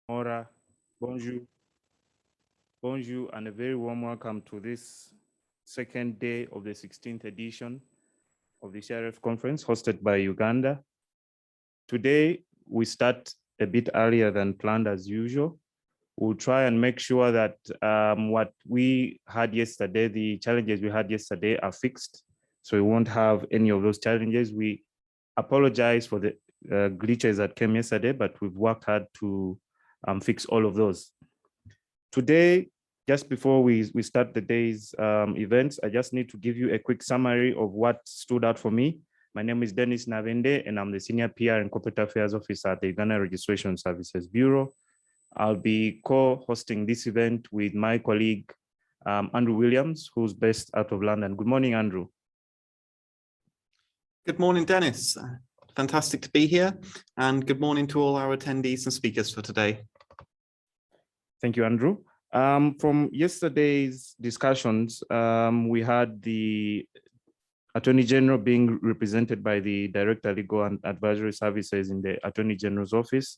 Ora, bonjour, bonjour, and a very warm welcome to this second day of the 16th edition of the Sheriff Conference hosted by Uganda. Today, we start a bit earlier than planned as usual. We'll try and make sure that what we had yesterday, the challenges we had yesterday are fixed. So we won't have any of those challenges. We apologize for the glitches that came yesterday, but we've worked hard to fix all of those. Today, just before we start the day's events, I just need to give you a quick summary of what stood out for me. My name is Dennis Navende, and I'm the Senior PR and Corporate Affairs Officer at the Uganda Registration Services Bureau. I'll be co-hosting this event with my colleague, Andrew Williams, who's based out of London. Good morning, Andrew. Good morning, Dennis. Fantastic to be here, and good morning to all our attendees and speakers for today. Thank you, Andrew. From yesterday's discussions, we had the Attorney General being represented by the Director Legal and Advisory Services in the Attorney General's office,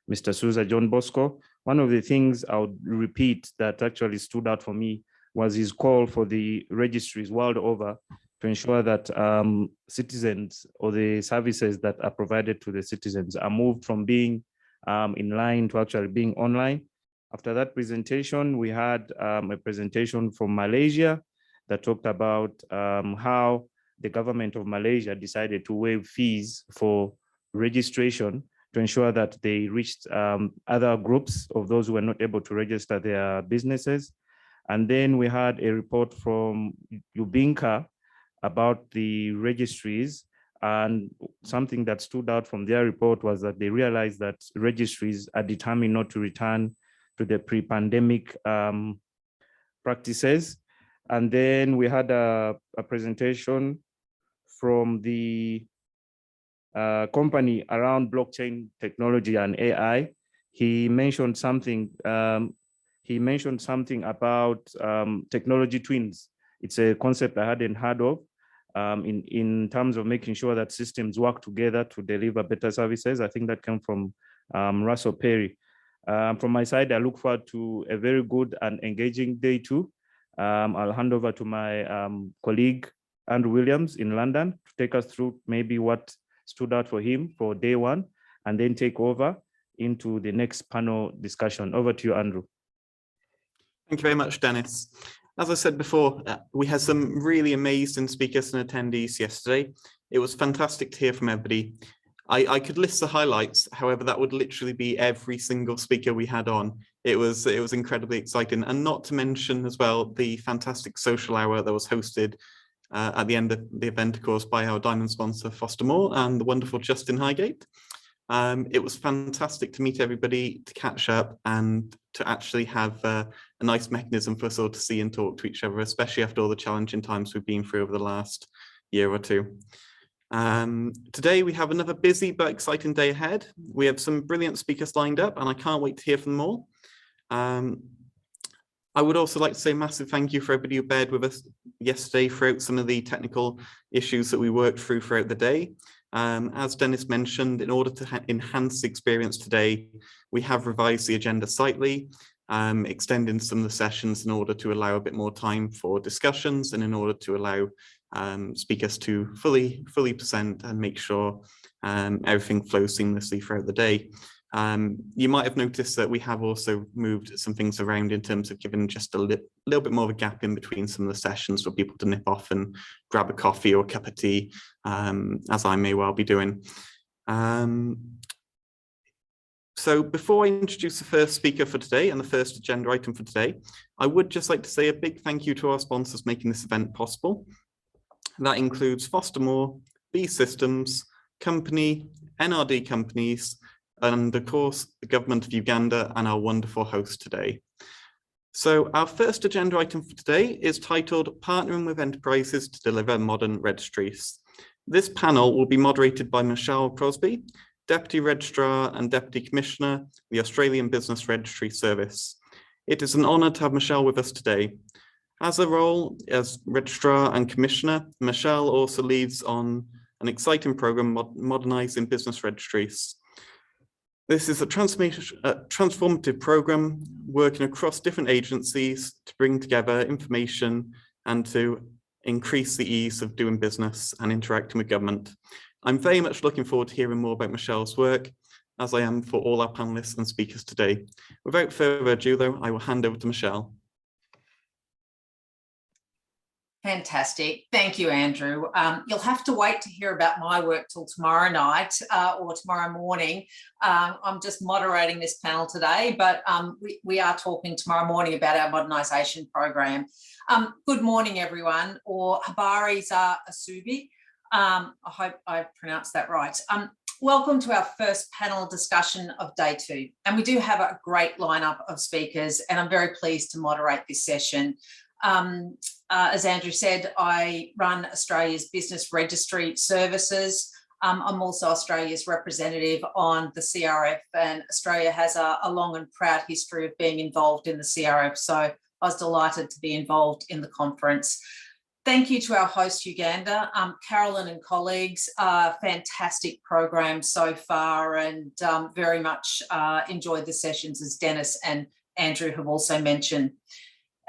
Mr. Souza John Bosco. One of the things I would repeat that actually stood out for me was his call for the registries world over to ensure that citizens or the services that are provided to the citizens are moved from being in line to actually being online. After that presentation, we had a presentation from Malaysia that talked about how the government of Malaysia decided to waive fees for registration to ensure that they reached other groups of those who were not able to register their businesses. And then we had a report from Ubinka about the registries, and something that stood out from their report was that they realized that registries are determined not to return to the pre-pandemic practices. And then we had a presentation from the company around blockchain technology and AI. He mentioned something about technology twins. It's a concept I hadn't heard of in terms of making sure that systems work together to deliver better services. I think that came from Russell Perry. From my side, I look forward to a very good and engaging day two. I'll hand over to my colleague, Andrew Williams in London, to take us through maybe what stood out for him for day one, and then take over into the next panel discussion. Over to you, Andrew. Thank you very much, Dennis. As I said before, we had some really amazing speakers and attendees yesterday. It was fantastic to hear from everybody. I could list the highlights, however, that would literally be every single speaker we had on. It was incredibly exciting, and not to mention as well the fantastic social hour that was hosted at the end of the event, of course, by our diamond sponsor Foster Moore and the wonderful Justin Highgate. It was fantastic to meet everybody, to catch up, and to actually have a nice mechanism for us all to see and talk to each other, especially after all the challenging times we've been through over the last year or two. Today we have another busy but exciting day ahead. We have some brilliant speakers lined up, and I can't wait to hear from them all. I would also like to say a massive thank you for everybody who bared with us yesterday throughout some of the technical issues that we worked through throughout the day. As Dennis mentioned, in order to enhance the experience today, we have revised the agenda slightly, extending some of the sessions in order to allow a bit more time for discussions, and in order to allow speakers to fully present and make sure everything flows seamlessly throughout the day. You might have noticed that we have also moved some things around in terms of giving just a little bit more of a gap in between some of the sessions for people to nip off and grab a coffee or a cup of tea, as I may well be doing. So before I introduce the first speaker for today and the first agenda item for today, I would just like to say a big thank you to our sponsors making this event possible. That includes Foster Moore, B Systems, Company, NRD Companies, and of course, the Government of Uganda and our wonderful host today. So our first agenda item for today is titled Partnering with Enterprises to Deliver Modern Registries. This panel will be moderated by Michelle Crosby, Deputy Registrar and Deputy Commissioner, the Australian Business Registry Service. It is an honour to have Michelle with us today. As a role as Registrar and Commissioner, Michelle also leads on an exciting programme modernising business registries. This is a transformative program working across different agencies to bring together information and to increase the ease of doing business and interacting with government. I'm very much looking forward to hearing more about Michelle's work, as I am for all our panelists and speakers today. Without further ado, though, I will hand over to Michelle. Fantastic. Thank you, Andrew. You'll have to wait to hear about my work till tomorrow night or tomorrow morning. I'm just moderating this panel today, but we are talking tomorrow morning about our modernisation program. Good morning, everyone, or Habari za Asubi. I hope I pronounced that right. Welcome to our first panel discussion of day 2. And we do have a great lineup of speakers, and I'm very pleased to moderate this session. As Andrew said, I run Australia's business registry services. I'm also Australia's representative on the CRF, and Australia has a long and proud history of being involved in the CRF. So I was delighted to be involved in the conference. Thank you to our host, Uganda. Carolyn and colleagues, fantastic program so far, and very much enjoyed the sessions, as Dennis and Andrew have also mentioned.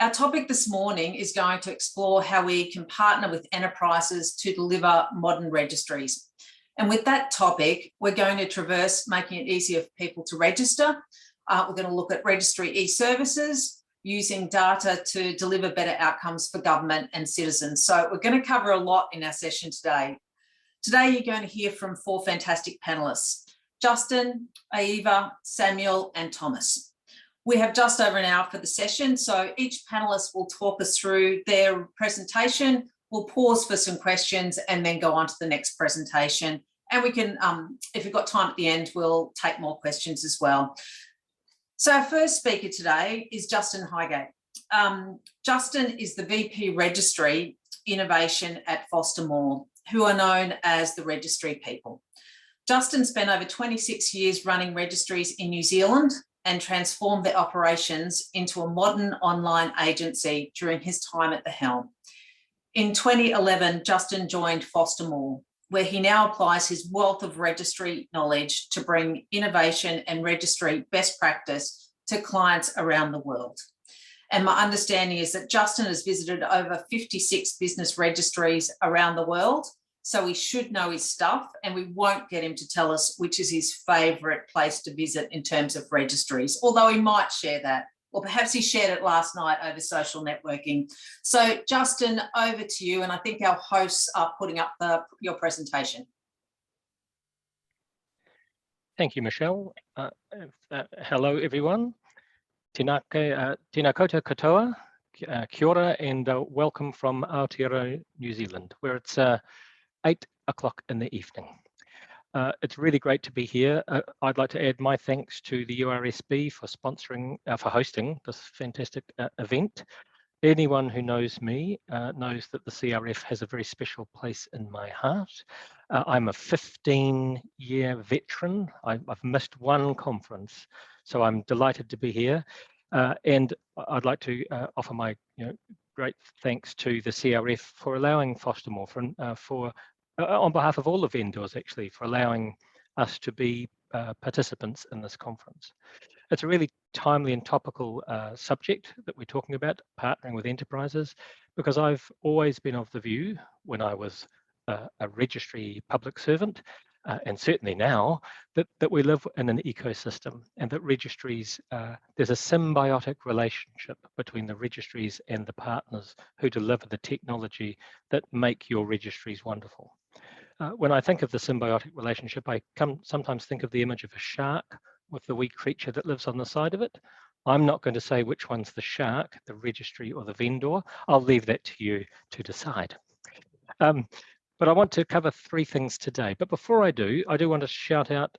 Our topic this morning is going to explore how we can partner with enterprises to deliver modern registries. And with that topic, we're going to traverse making it easier for people to register. We're going to look at registry e-services, using data to deliver better outcomes for government and citizens. So we're going to cover a lot in our session today. Today, you're going to hear from 4 fantastic panellists: Justin, Aiva, Samuel, and Thomas. We have just over an hour for the session, so each panellist will talk us through their presentation. We'll pause for some questions and then go on to the next presentation. And we can, if we've got time at the end, we'll take more questions as well. So our first speaker today is Justin Highgate. Justin is the VP Registry Innovation at Foster Moore, who are known as the Registry people. Justin spent over 26 years running registries in New Zealand and transformed their operations into a modern online agency during his time at the helm. In 2011, Justin joined Foster Moore, where he now applies his wealth of registry knowledge to bring innovation and registry best practice to clients around the world. And my understanding is that Justin has visited over 56 business registries around the world, so he should know his stuff, and we won't get him to tell us which is his favourite place to visit in terms of registries, although he might share that, or perhaps he shared it last night over social networking. So Justin, over to you, and I think our hosts are putting up your presentation. Thank you, Michelle. Hello, everyone. Tēnā koutou katoa, kia ora, and welcome from Aotearoa, New Zealand, where it's 8 o'clock in the evening. It's really great to be here. I'd like to add my thanks to the URSB for sponsoring, for hosting this fantastic event. Anyone who knows me knows that the CRF has a very special place in my heart. I'm a 15-year veteran. I've missed one conference, so I'm delighted to be here. And I'd like to offer my great thanks to the CRF for allowing Foster Moore, on behalf of all the vendors actually, for allowing us to be participants in this conference. It's a really timely and topical subject that we're talking about, partnering with enterprises, because I've always been of the view, when I was a registry public servant, and certainly now, that we live in an ecosystem, and that registries, there's a symbiotic relationship between the registries and the partners who deliver the technology that make your registries wonderful. When I think of the symbiotic relationship, I sometimes think of the image of a shark with the wee creature that lives on the side of it. I'm not going to say which one's the shark, the registry or the vendor. I'll leave that to you to decide. But I want to cover 3 things today. But before I do want to shout out,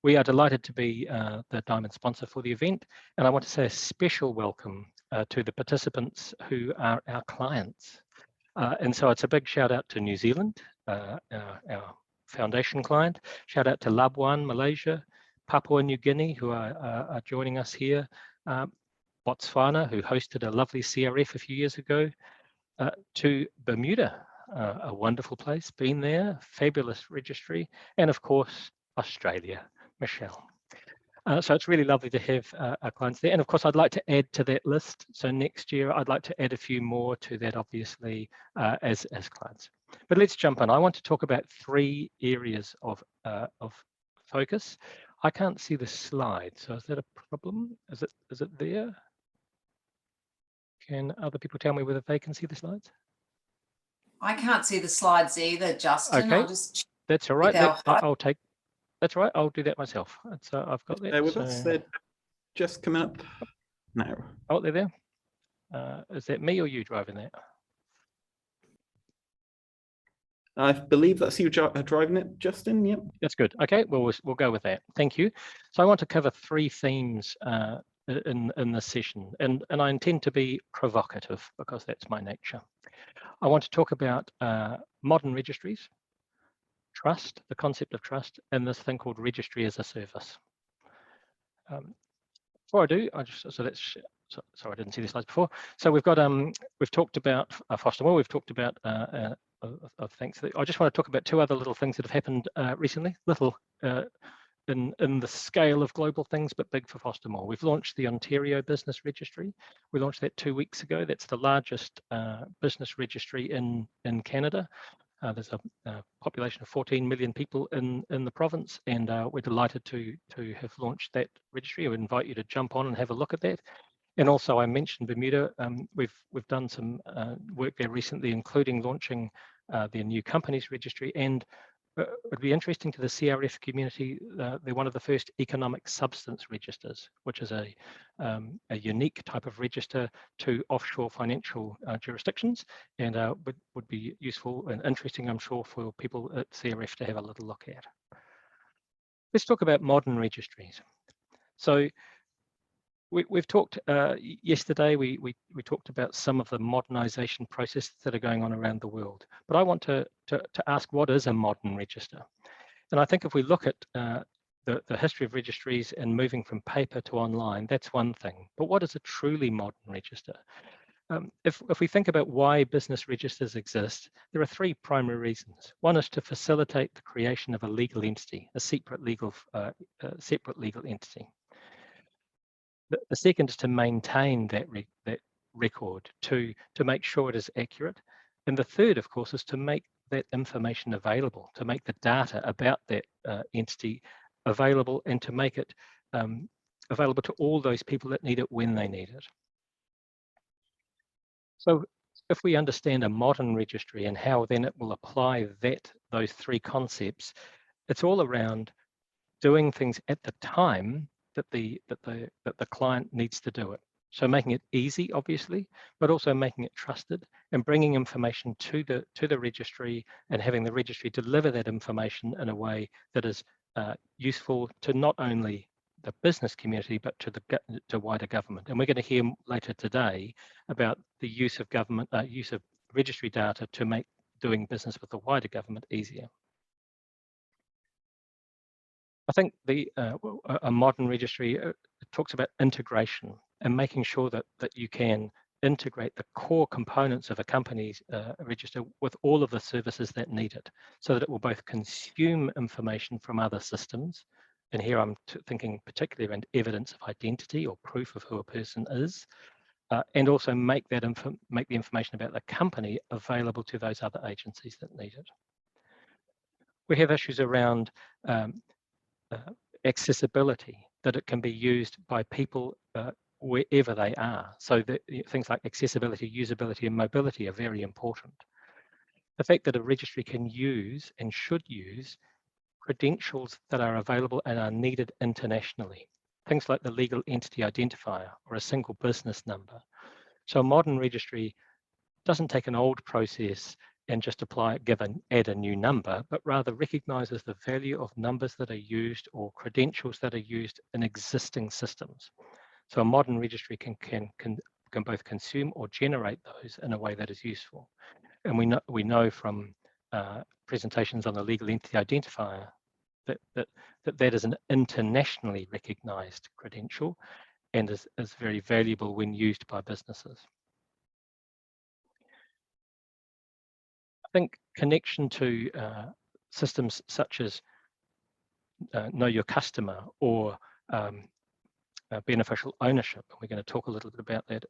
we are delighted to be the diamond sponsor for the event. And I want to say a special welcome to the participants who are our clients. And so it's a big shout out to New Zealand, our foundation client. Shout out to Labuan, Malaysia, Papua New Guinea, who are joining us here, Botswana, who hosted a lovely CRF a few years ago, to Bermuda, a wonderful place, been there, fabulous registry, and of course, Australia, Michelle. So it's really lovely to have our clients there. And of course, I'd like to add to that list. So next year, I'd like to add a few more to that, obviously, as clients. But let's jump in. I want to talk about 3 areas of focus. I can't see the slide, so is that a problem? Is it there? Can other people tell me whether they can see the slides? I can't see the slides either, Justin. Okay, I'll just that's all right. with our I'll take. That's all right. I'll do that myself. So I've got that. There with us. They're just coming up now. Oh, they're there. Is that me or you driving that? I believe that's you driving it, Justin. Yep. That's good. Okay, well, we'll go with that. Thank you. So I want to cover 3 themes in this session, and I intend to be provocative because that's my nature. I want to talk about modern registries, trust, the concept of trust, and this thing called registry as a service. Before I do, sorry, I didn't see the slides before. So we've got we've talked about Foster Moore. We've talked about thanks. I just want to talk about 2 other little things that have happened recently. Little in the scale of global things, but big for Foster Moore. We've launched the Ontario Business Registry. We launched that 2 weeks ago. That's the largest business registry in Canada. There's a population of 14 million people in the province, and we're delighted to have launched that registry. I would invite you to jump on and have a look at that. And also, I mentioned Bermuda. We've done some work there recently, including launching their new companies registry. And it would be interesting to the CRF community. They're one of the first economic substance registers, which is a unique type of register to offshore financial jurisdictions, and would be useful and interesting, I'm sure, for people at CRF to have a little look at. Let's talk about modern registries. So we've talked yesterday, we talked about some of the modernization processes that are going on around the world. But I want to ask, what is a modern register? And I think if we look at the history of registries and moving from paper to online, that's one thing. But what is a truly modern register? If we think about why business registers exist, there are 3 primary reasons. One is to facilitate the creation of a legal entity, a separate legal entity. The second is to maintain that record, to make sure it is accurate. And the third, of course, is to make that information available, to make the data about that entity available, and to make it available to all those people that need it when they need it. So if we understand a modern registry and how then it will apply those 3 concepts, it's all around doing things at the time that the client needs to do it. So making it easy, obviously, but also making it trusted and bringing information to the registry and having the registry deliver that information in a way that is useful to not only the business community, but to wider government. And we're going to hear later today about the use of registry data to make doing business with the wider government easier. I think a modern registry talks about integration and making sure that you can integrate the core components of a company's register with all of the services that need it, so that it will both consume information from other systems. And here I'm thinking particularly around evidence of identity or proof of who a person is, and also make the information about the company available to those other agencies that need it. We have issues around accessibility, that it can be used by people wherever they are. So things like accessibility, usability, and mobility are very important. The fact that a registry can use and should use credentials that are available and are needed internationally. Things like the legal entity identifier or a single business number. So a modern registry doesn't take an old process and just add a new number, but rather recognizes the value of numbers that are used or credentials that are used in existing systems. So a modern registry can both consume or generate those in a way that is useful. And we know from presentations on the legal entity identifier that is an internationally recognized credential and is very valuable when used by businesses. I think connection to systems such as Know Your Customer or beneficial ownership, and we're going to talk a little bit about that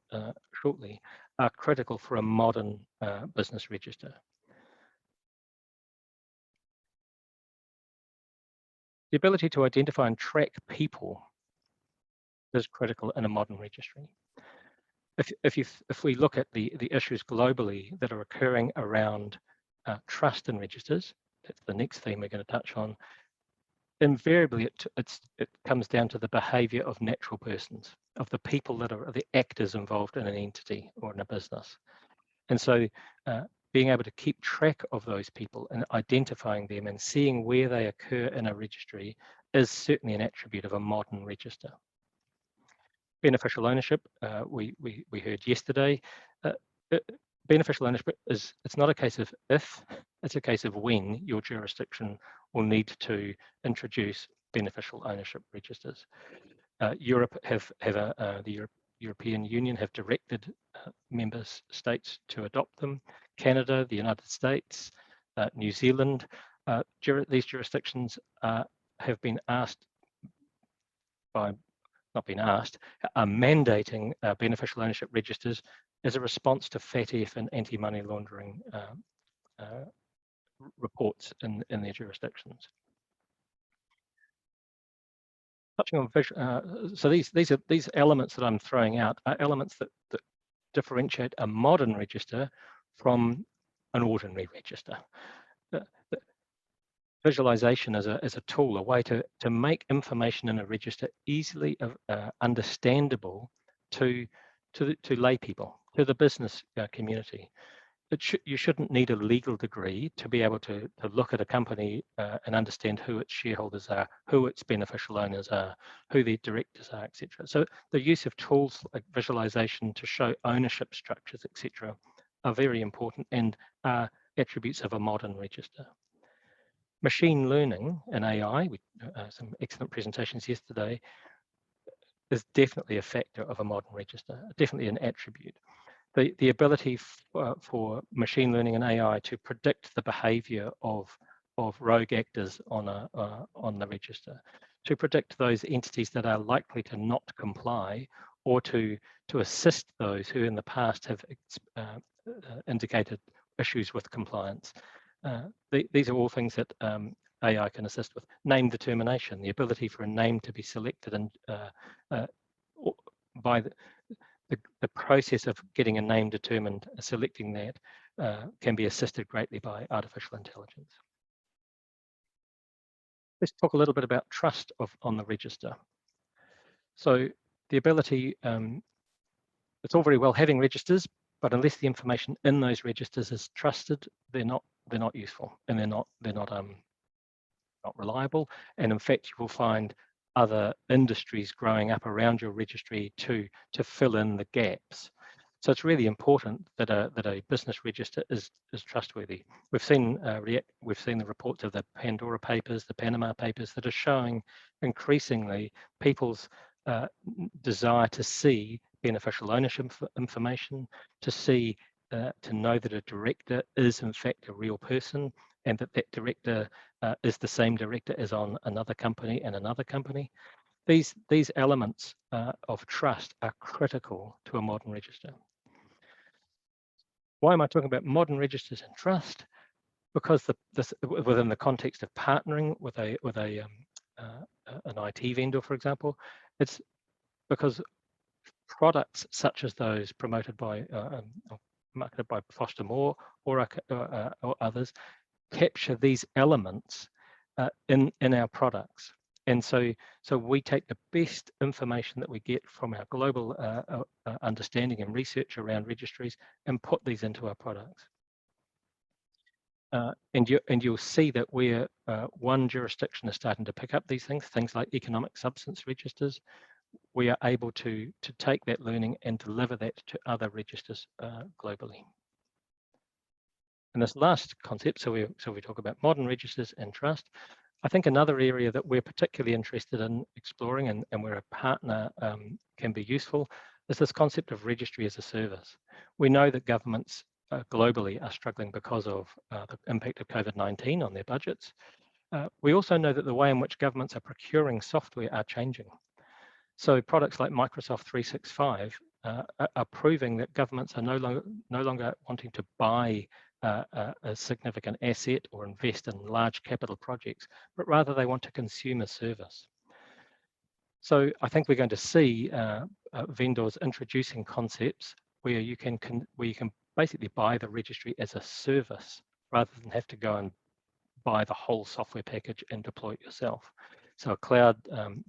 shortly, are critical for a modern business register. The ability to identify and track people is critical in a modern registry. If we look at the issues globally that are occurring around trust in registers, that's the next theme we're going to touch on. Invariably, it comes down to the behaviour of natural persons, of the people that are the actors involved in an entity or in a business. And so being able to keep track of those people and identifying them and seeing where they occur in a registry is certainly an attribute of a modern register. Beneficial ownership, we heard yesterday. Beneficial ownership it's not a case of if, it's a case of when your jurisdiction will need to introduce beneficial ownership registers. Europe the European Union have directed member states to adopt them. Canada, the United States, New Zealand, these jurisdictions have been asked by, not been asked, are mandating beneficial ownership registers as a response to FATF and anti-money laundering reports in their jurisdictions. Touching on so these elements that I'm throwing out are elements that differentiate a modern register from an ordinary register. Visualization as a tool, a way to make information in a register easily understandable to lay people, to the business community. You shouldn't need a legal degree to be able to look at a company and understand who its shareholders are, who its beneficial owners are, who their directors are, etc. So the use of tools like visualization to show ownership structures, etc., are very important and are attributes of a modern register. Machine learning and AI, some excellent presentations yesterday, is definitely a factor of a modern register, definitely an attribute. The ability for machine learning and AI to predict the behavior of rogue actors on the register, to predict those entities that are likely to not comply, or to assist those who in the past have indicated issues with compliance. These are all things that AI can assist with. Name determination, the ability for a name to be selected and by the process of getting a name determined, selecting that can be assisted greatly by artificial intelligence. Let's talk a little bit about trust on the register. So the ability, it's all very well having registers, but unless the information in those registers is trusted, they're not useful, and they're not reliable. And in fact, you will find other industries growing up around your registry to fill in the gaps. So it's really important that a business register is trustworthy. We've seen the reports of the Pandora Papers, the Panama Papers, that are showing increasingly people's desire to see beneficial ownership information, to know that a director is in fact a real person, and that director is the same director as on another company and another company. These elements of trust are critical to a modern register. Why am I talking about modern registers and trust? Because within the context of partnering with an IT vendor, for example, it's because products such as those promoted by marketed by Foster Moore or others capture these elements in our products. And so we take the best information that we get from our global understanding and research around registries and put these into our products. And you'll see that where one jurisdiction is starting to pick up these things like economic substance registers, we are able to take that learning and deliver that to other registers globally. And this last concept, so we talk about modern registers and trust. I think another area that we're particularly interested in exploring and where a partner can be useful is this concept of registry as a service. We know that governments globally are struggling because of the impact of COVID-19 on their budgets. We also know that the way in which governments are procuring software are changing. So products like Microsoft 365 are proving that governments are no longer wanting to buy a significant asset or invest in large capital projects, but rather they want to consume a service. So I think we're going to see vendors introducing concepts where you can basically buy the registry as a service rather than have to go and buy the whole software package and deploy it yourself. So a cloud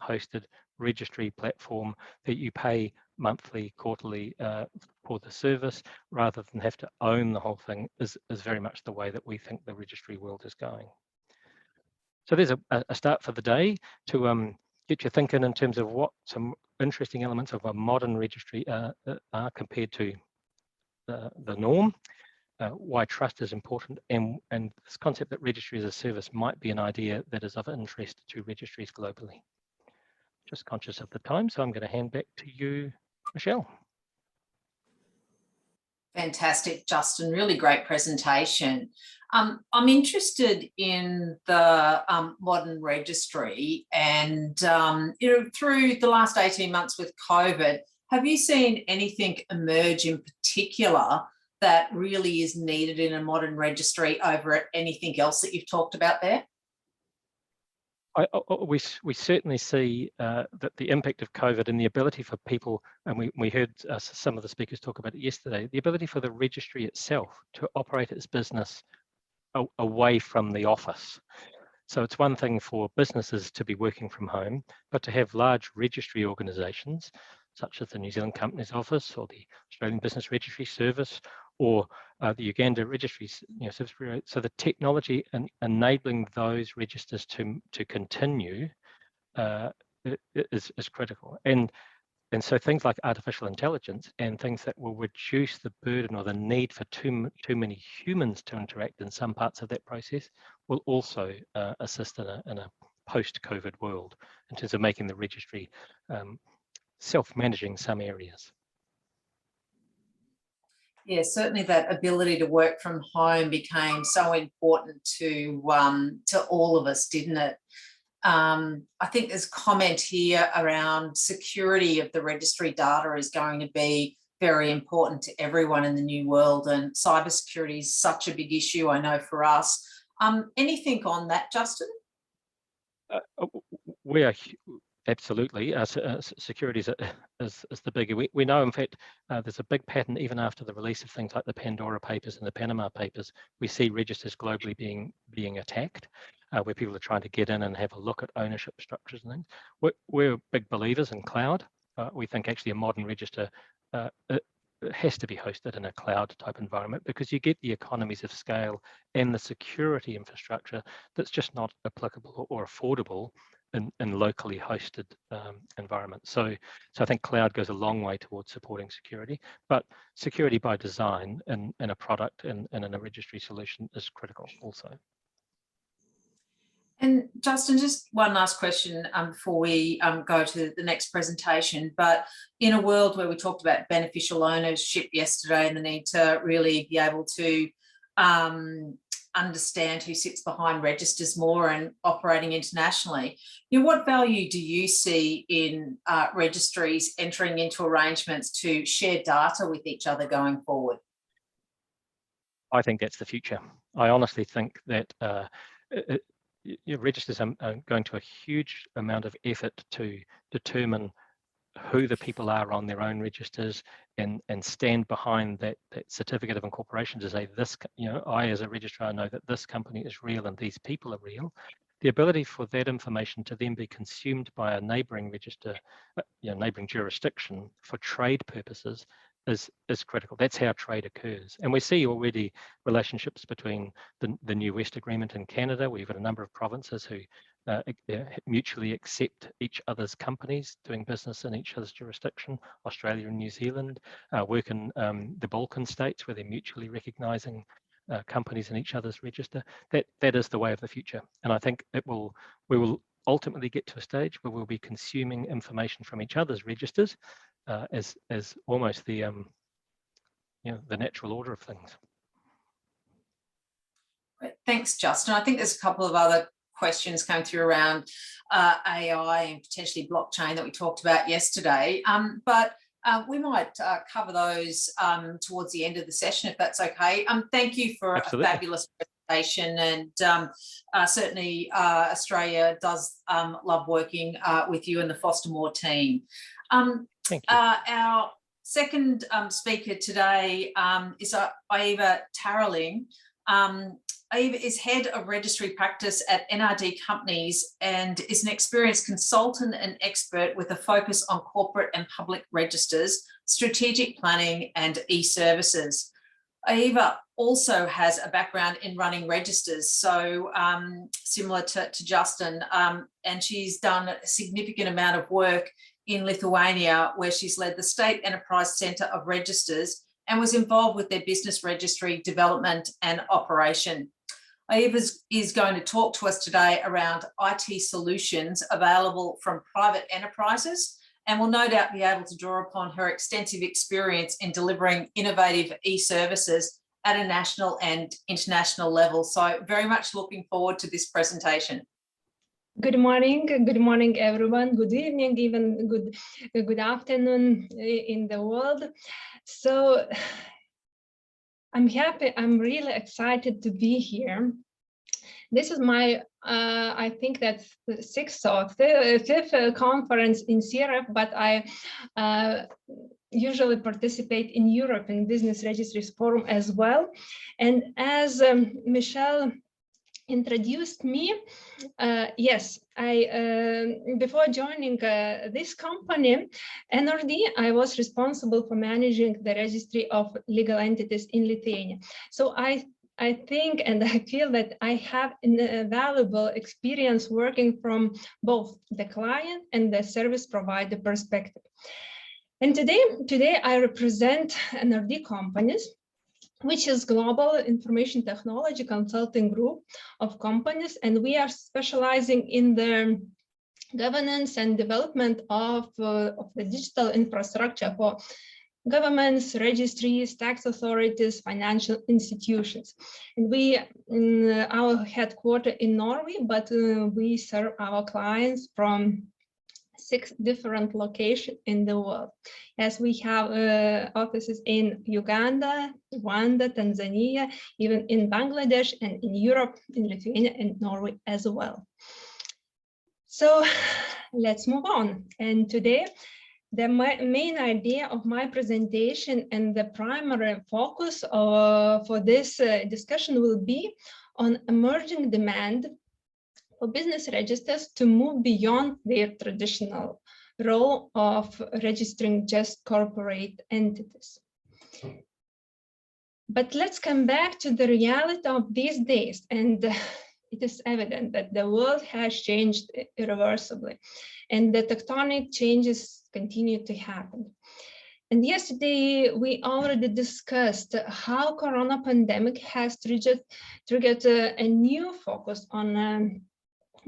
hosted registry platform that you pay monthly, quarterly for the service rather than have to own the whole thing is very much the way that we think the registry world is going. So there's a start for the day to get you thinking in terms of what some interesting elements of a modern registry are compared to the norm. Why trust is important, and this concept that registry as a service might be an idea that is of interest to registries globally. Just conscious of the time, so I'm going to hand back to you, Michelle. Fantastic, Justin. Really great presentation. I'm interested in the modern registry, and through the last 18 months with COVID, have you seen anything emerge in particular that really is needed in a modern registry over anything else that you've talked about there? We certainly see that the impact of COVID and the ability for people, and we heard some of the speakers talk about it yesterday, the ability for the registry itself to operate its business away from the office. So it's one thing for businesses to be working from home, but to have large registry organisations, such as the New Zealand Companies Office or the Australian Business Registry Service or the Uganda Registries Service Bureau. So the technology and enabling those registers to continue is critical. And so things like artificial intelligence and things that will reduce the burden or the need for too many humans to interact in some parts of that process will also assist in a post-COVID world in terms of making the registry self-managing some areas. Yeah, certainly that ability to work from home became so important to all of us, didn't it? I think there's a comment here around security of the registry data is going to be very important to everyone in the new world, and cybersecurity is such a big issue, I know, for us. Anything on that, Justin? We are absolutely. Security is the biggie. We know, in fact, there's a big pattern even after the release of things like the Pandora Papers and the Panama Papers. We see registers globally being attacked, where people are trying to get in and have a look at ownership structures and things. We're big believers in cloud. We think actually a modern register it has to be hosted in a cloud type environment because you get the economies of scale and the security infrastructure that's just not applicable or affordable in locally hosted environments. So I think cloud goes a long way towards supporting security, but security by design in a product and in a registry solution is critical also. And Justin, just one last question before we go to the next presentation. But in a world where we talked about beneficial ownership yesterday and the need to really be able to understand who sits behind registers more and operating internationally, what value do you see in registries entering into arrangements to share data with each other going forward? I think that's the future. I honestly think that registers are going to a huge amount of effort to determine who the people are on their own registers and stand behind that certificate of incorporation to say this, I as a registrar know that this company is real and these people are real. The ability for that information to then be consumed by a neighbouring register, neighbouring jurisdiction for trade purposes is critical. That's how trade occurs. And we see already relationships between the New West Agreement in Canada. We've got a number of provinces who mutually accept each other's companies doing business in each other's jurisdiction, Australia and New Zealand, work in the Balkan states where they're mutually recognising companies in each other's register. That is the way of the future. And I think we will ultimately get to a stage where we'll be consuming information from each other's registers as almost the natural order of things. Thanks, Justin. I think there's a couple of other questions coming through around AI and potentially blockchain that we talked about yesterday. But we might cover those towards the end of the session, if that's okay. Thank you for Absolutely. a fabulous presentation, and certainly Australia does love working with you and the Foster Moore team. Thank you. Our second speaker today is Aiva Taraling. Aiva is head of registry practice at NRD Companies and is an experienced consultant and expert with a focus on corporate and public registers, strategic planning, and e-services. Aiva also has a background in running registers, so similar to Justin, and she's done a significant amount of work in Lithuania, where she's led the State Enterprise Centre of Registers and was involved with their business registry development and operation. Aiva is going to talk to us today around IT solutions available from private enterprises, and will no doubt be able to draw upon her extensive experience in delivering innovative e-services at a national and international level. So very much looking forward to this presentation. Good morning, everyone. Good evening, even good afternoon in the world. So I'm happy, I'm really excited to be here. This is my, I think that's the sixth or fifth conference in CRF, but I usually participate in Europe in Business Registries Forum as well. And as Michelle introduced me, yes, before joining this company, NRD, I was responsible for managing the registry of legal entities in Lithuania. So I think and I feel that I have a valuable experience working from both the client and the service provider perspective. And today I represent NRD Companies, which is global information technology consulting group of companies, and we are specializing in the governance and development of the digital infrastructure for governments, registries, tax authorities, financial institutions. And we, in our headquarters in Norway, but we serve our clients from 6 different locations in the world, as we have offices in Uganda, Rwanda, Tanzania, even in Bangladesh, and in Europe, in Lithuania and Norway as well. So let's move on. And today, the main idea of my presentation and the primary focus for this discussion will be on emerging demand for business registers to move beyond their traditional role of registering just corporate entities. But let's come back to the reality of these days, and it is evident that the world has changed irreversibly, and the tectonic changes continue to happen. And yesterday, we already discussed how Corona pandemic has triggered a new focus on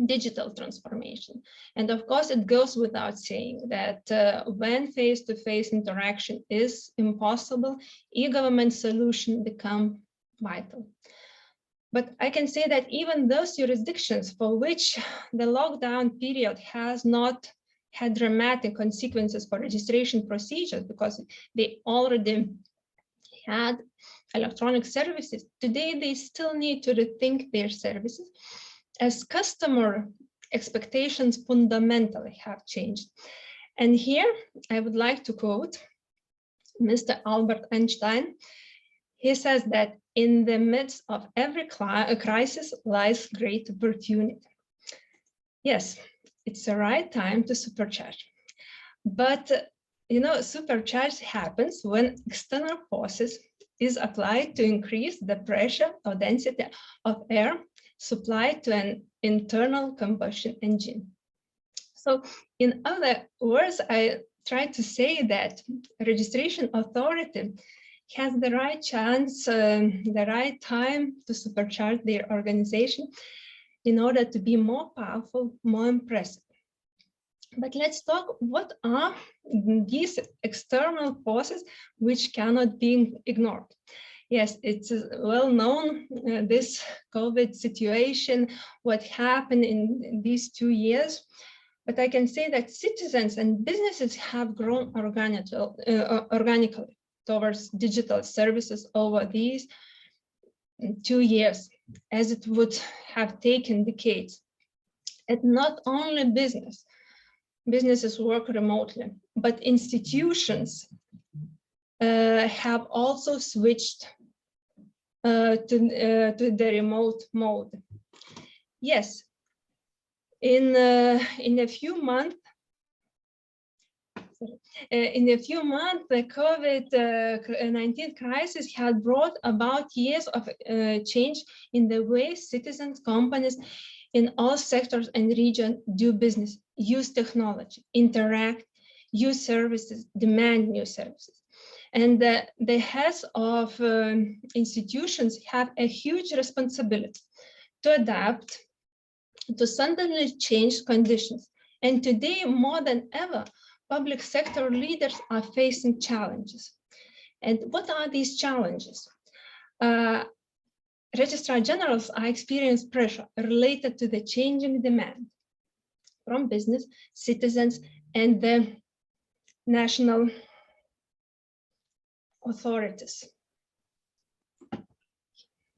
digital transformation. And of course, it goes without saying that when face-to-face interaction is impossible, e-government solutions become vital. But I can say that even those jurisdictions for which the lockdown period has not had dramatic consequences for registration procedures because they already had electronic services, today they still need to rethink their services as customer expectations fundamentally have changed. And here I would like to quote Mr. Albert Einstein. He says that in the midst of every crisis lies great opportunity. Yes, it's the right time to supercharge. But, you know, supercharge happens when external forces is applied to increase the pressure or density of air supplied to an internal combustion engine. So in other words, I try to say that registration authority has the right chance, the right time to supercharge their organization in order to be more powerful, more impressive. But let's talk, what are these external forces which cannot be ignored? Yes, it's well known, this COVID situation, what happened in these 2 years. But I can say that citizens and businesses have grown organically towards digital services over these 2 years, as it would have taken decades. And not only businesses work remotely, but institutions have also switched to the remote mode. Yes, in a few months, the COVID-19 crisis had brought about years of change in the way citizens, companies in all sectors and regions do business, use technology, interact, use services, demand new services. And the heads of institutions have a huge responsibility to adapt to suddenly changed conditions. And today, more than ever, public sector leaders are facing challenges. And what are these challenges? Registrar Generals are experiencing pressure related to the changing demand from business, citizens, and the national authorities.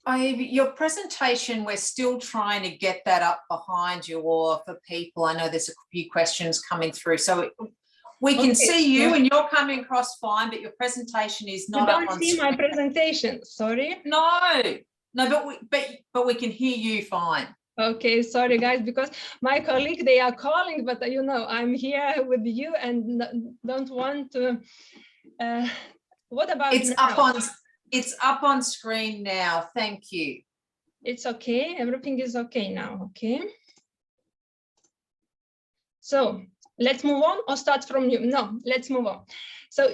Your presentation, we're still trying to get that up behind you, or for people, I know there's a few questions coming through. So we can see you and you're coming across fine, but your presentation is not up on screen. You don't see my presentation, sorry. No, but we can hear you fine. Okay, sorry guys, because my colleague, they are calling, but you know, I'm here with you and don't want to, what about now? It's up on screen now, thank you. It's okay, everything is okay now, okay? So let's move on or start from you? No, let's move on. So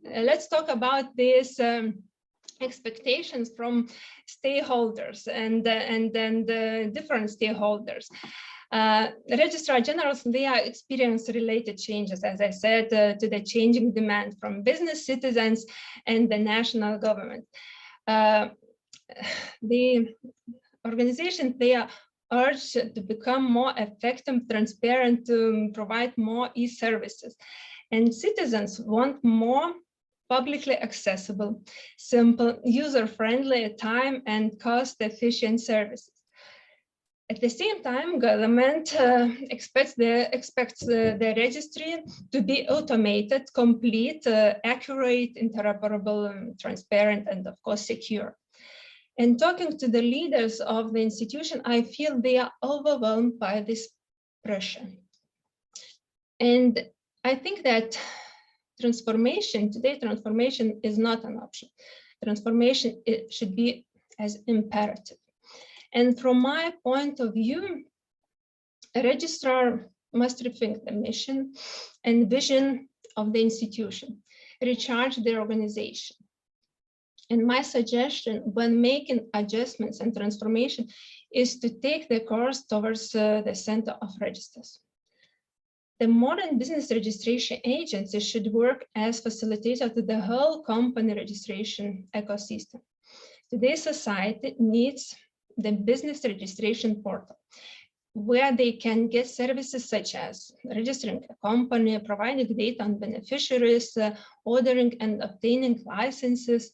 let's talk about these expectations from stakeholders and different stakeholders. Registrar Generals, they are experiencing related changes, as I said, to the changing demand from business, citizens, and the national government. The organizations, they are urged to become more effective, transparent, to provide more e-services. And citizens want more publicly accessible, simple, user-friendly, time and cost-efficient services. At the same time, government expects the registry to be automated, complete, accurate, interoperable, transparent, and of course, secure. And talking to the leaders of the institution, I feel they are overwhelmed by this pressure. And I think that transformation is not an option. Transformation, it should be as imperative. And from my point of view, a registrar must rethink the mission and vision of the institution, recharge their organization. And my suggestion when making adjustments and transformation is to take the course towards the center of registers. The modern business registration agency should work as facilitator to the whole company registration ecosystem. Today's society needs the business registration portal, where they can get services such as registering a company, providing data on beneficiaries, ordering and obtaining licenses,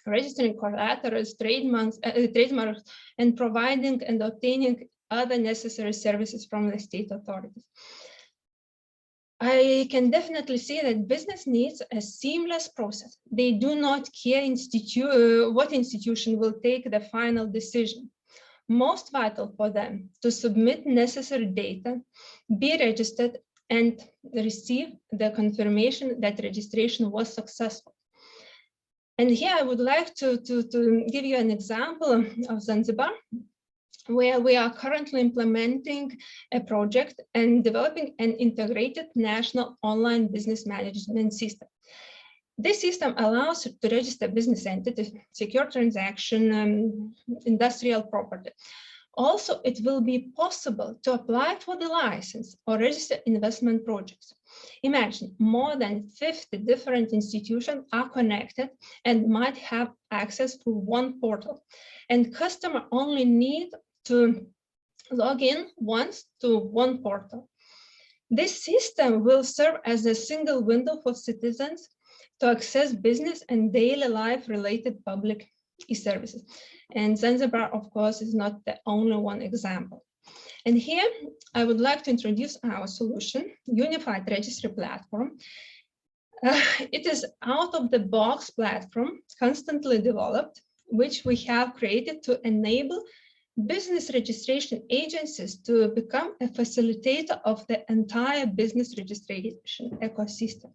registering collaterals, trademarks, and providing and obtaining other necessary services from the state authorities. I can definitely see that business needs a seamless process. They do not care what institution will take the final decision. Most vital for them to submit necessary data, be registered, and receive the confirmation that registration was successful. And here I would like to give you an example of Zanzibar, where we are currently implementing a project and developing an integrated national online business management system. This system allows to register business entity, secure transaction, industrial property. Also, it will be possible to apply for the license or register investment projects. Imagine more than 50 different institutions are connected and might have access to one portal, and customer only need to log in once to one portal. This system will serve as a single window for citizens to access business and daily life related public e-services. And Zanzibar, of course, is not the only one example. And here I would like to introduce our solution, Unified Registry Platform. It is out-of-the-box platform, constantly developed, which we have created to enable business registration agencies to become a facilitator of the entire business registration ecosystem.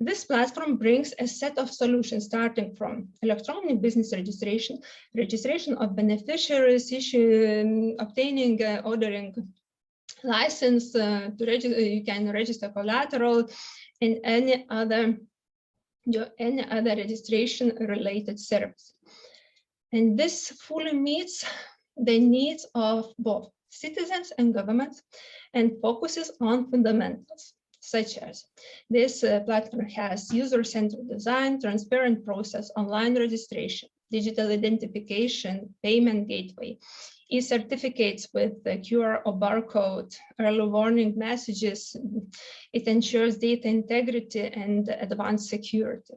This platform brings a set of solutions starting from electronic business registration, registration of beneficiaries, obtaining, ordering license, you can register collateral, and any other registration related service. And this fully meets the needs of both citizens and governments and focuses on fundamentals, such as this platform has user-centered design, transparent process, online registration, digital identification, payment gateway, e-certificates with the QR or barcode, early warning messages. It ensures data integrity and advanced security.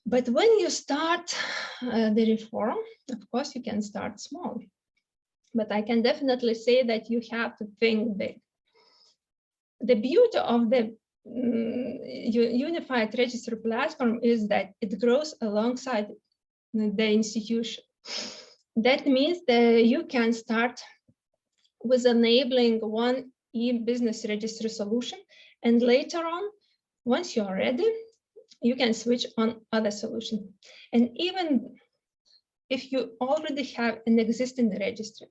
But when you start the reform, of course, you can start small. But I can definitely say that you have to think big. The beauty of the Unified Registry Platform is that it grows alongside the institution. That means that you can start with enabling one e-business registry solution, and later on, once you're ready, you can switch on other solution. And even if you already have an existing registry,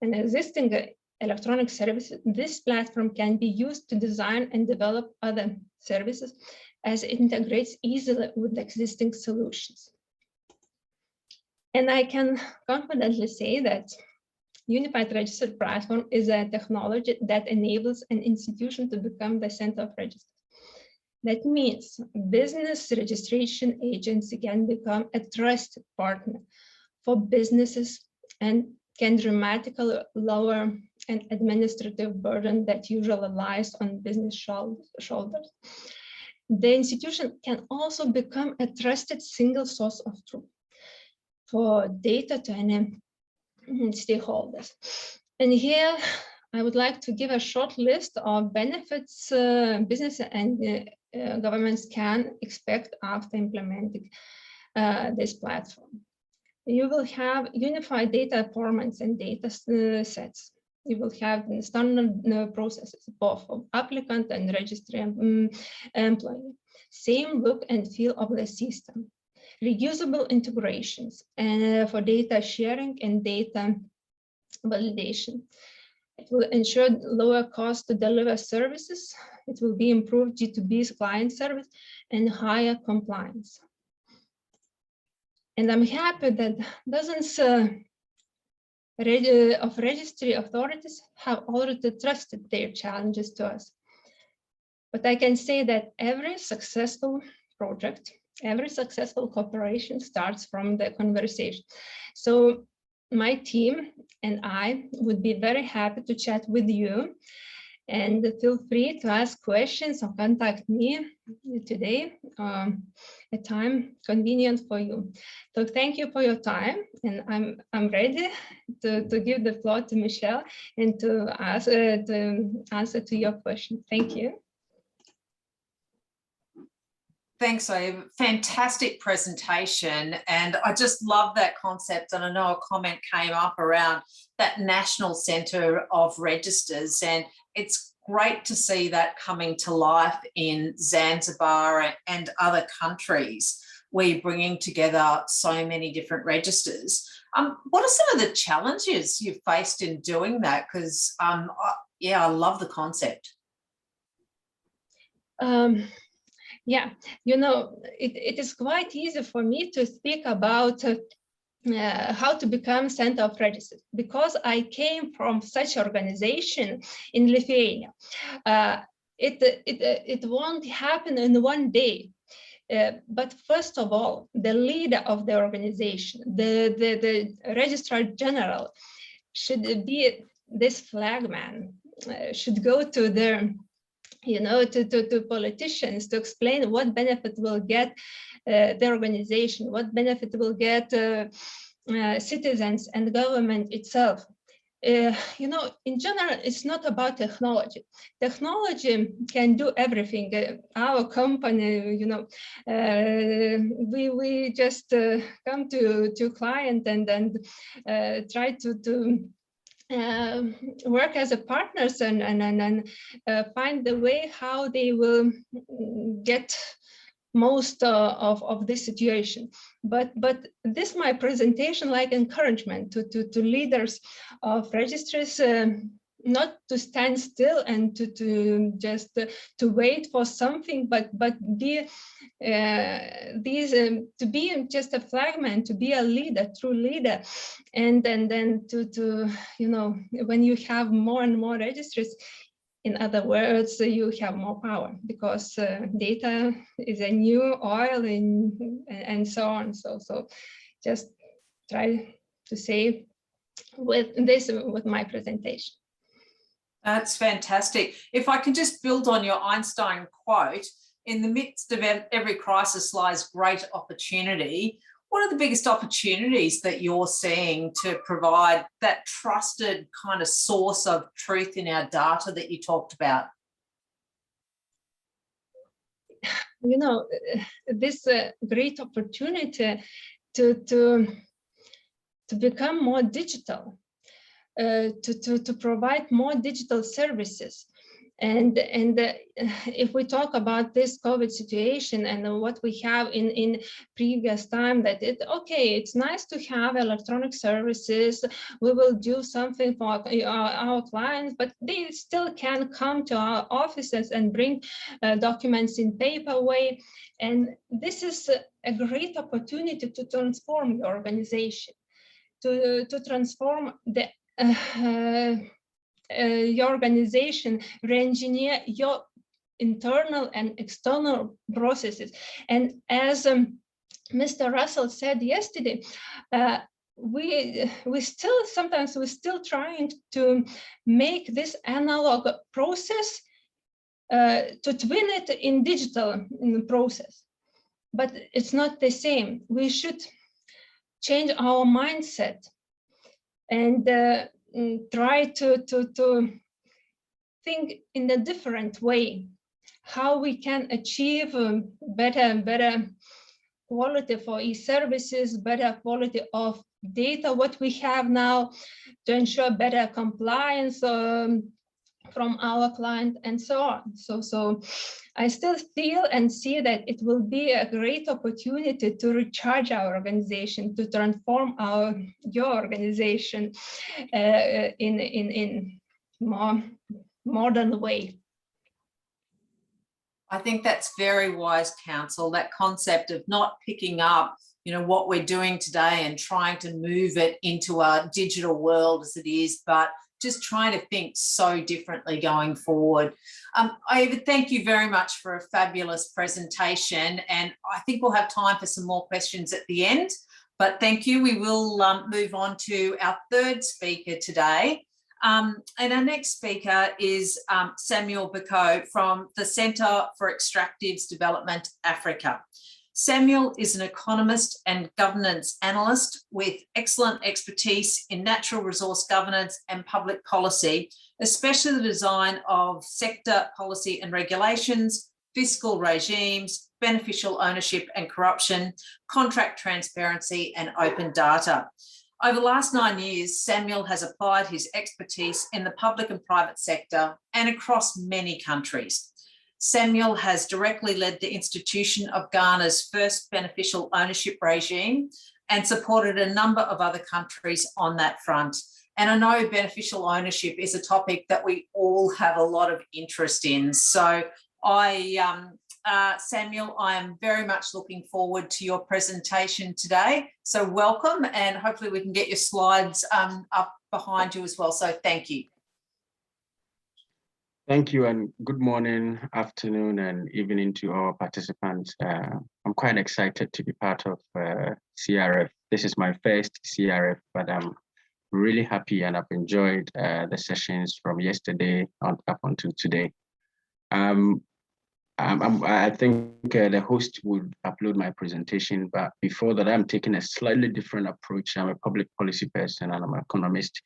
an existing electronic service, this platform can be used to design and develop other services as it integrates easily with existing solutions. And I can confidently say that Unified Registry Platform is a technology that enables an institution to become the center of registry. That means business registration agency can become a trusted partner for businesses and can dramatically lower an administrative burden that usually lies on business shoulders. The institution can also become a trusted single source of truth for data to any stakeholders. And here I would like to give a short list of benefits business and governments can expect after implementing this platform. You will have unified data formats and data sets. You will have standard processes, both of applicant and registry employee. Same look and feel of the system. Reusable integrations for data sharing and data validation. It will ensure lower cost to deliver services. It will be improved G2B's client service and higher compliance. And I'm happy that dozens of registry authorities have already trusted their challenges to us. But I can say that every successful project, every successful cooperation starts from the conversation. So my team and I would be very happy to chat with you, and feel free to ask questions or contact me today, a time convenient for you. So thank you for your time, and I'm ready to give the floor to Michelle and to answer to your question. Thank you. Thanks, Eve. Fantastic presentation. And I just love that concept. And I know a comment came up around that National Centre of Registers. And it's great to see that coming to life in Zanzibar and other countries. We're bringing together so many different registers. What are some of the challenges you've faced in doing that? Because, yeah, I love the concept. Yeah, you know, it is quite easy for me to speak about how to become center of registry, because I came from such organization in Lithuania. It won't happen in one day. But first of all, the leader of the organization, the registrar general, should be this flagman, should go to the, to politicians to explain what benefit will get the organization, what benefit will get citizens and government itself. In general, it's not about technology. Technology can do everything. Our company, we just come to client and then try to work as a partners and find the way how they will get most of this situation. But this my presentation like encouragement to leaders of registries, not to stand still and to just to wait for something, but be to be just a flagman, to be a leader, true leader, and then to when you have more and more registries, in other words, you have more power, because data is a new oil and so on. So just try to say with my presentation. That's fantastic. If I can just build on your Einstein quote, in the midst of every crisis lies great opportunity. What are the biggest opportunities that you're seeing to provide that trusted kind of source of truth in our data that you talked about? This great opportunity to become more digital, to provide more digital services. And if we talk about this COVID situation and what we have in previous time, that it's nice to have electronic services. We will do something for our clients, but they still can come to our offices and bring documents in paper way. And this is a great opportunity to transform the organization, to transform the your organization, re-engineer your internal and external processes. And as Mr. Russell said yesterday, we still trying to make this analog process to twin it in digital process, but it's not the same. We should change our mindset and try to think in a different way, how we can achieve better quality for e-services, better quality of data, what we have now, to ensure better compliance from our client and so on. So I still feel and see that it will be a great opportunity to recharge our organization, to transform your organization in more modern way. I think that's very wise counsel, that concept of not picking up what we're doing today and trying to move it into a digital world as it is, but just trying to think so differently going forward. Eva, thank you very much for a fabulous presentation, and I think we'll have time for some more questions at the end, but thank you. We will move on to our third speaker today. And our next speaker is Samuel Picco from the Centre for Extractives Development Africa. Samuel is an economist and governance analyst with excellent expertise in natural resource governance and public policy, especially the design of sector policy and regulations, fiscal regimes, beneficial ownership and corruption, contract transparency and open data. Over the last 9 years, Samuel has applied his expertise in the public and private sector and across many countries. Samuel has directly led the institution of Ghana's first beneficial ownership regime and supported a number of other countries on that front. And I know beneficial ownership is a topic that we all have a lot of interest in. So I Samuel, I am very much looking forward to your presentation today. So welcome, and hopefully we can get your slides up behind you as well. So thank you. Thank you, and good morning, afternoon, and evening to all participants. I'm quite excited to be part of CRF. This is my first CRF, but I'm really happy and I've enjoyed the sessions from yesterday up until today. I think the host would upload my presentation, but before that, I'm taking a slightly different approach. I'm a public policy person and I'm an economist.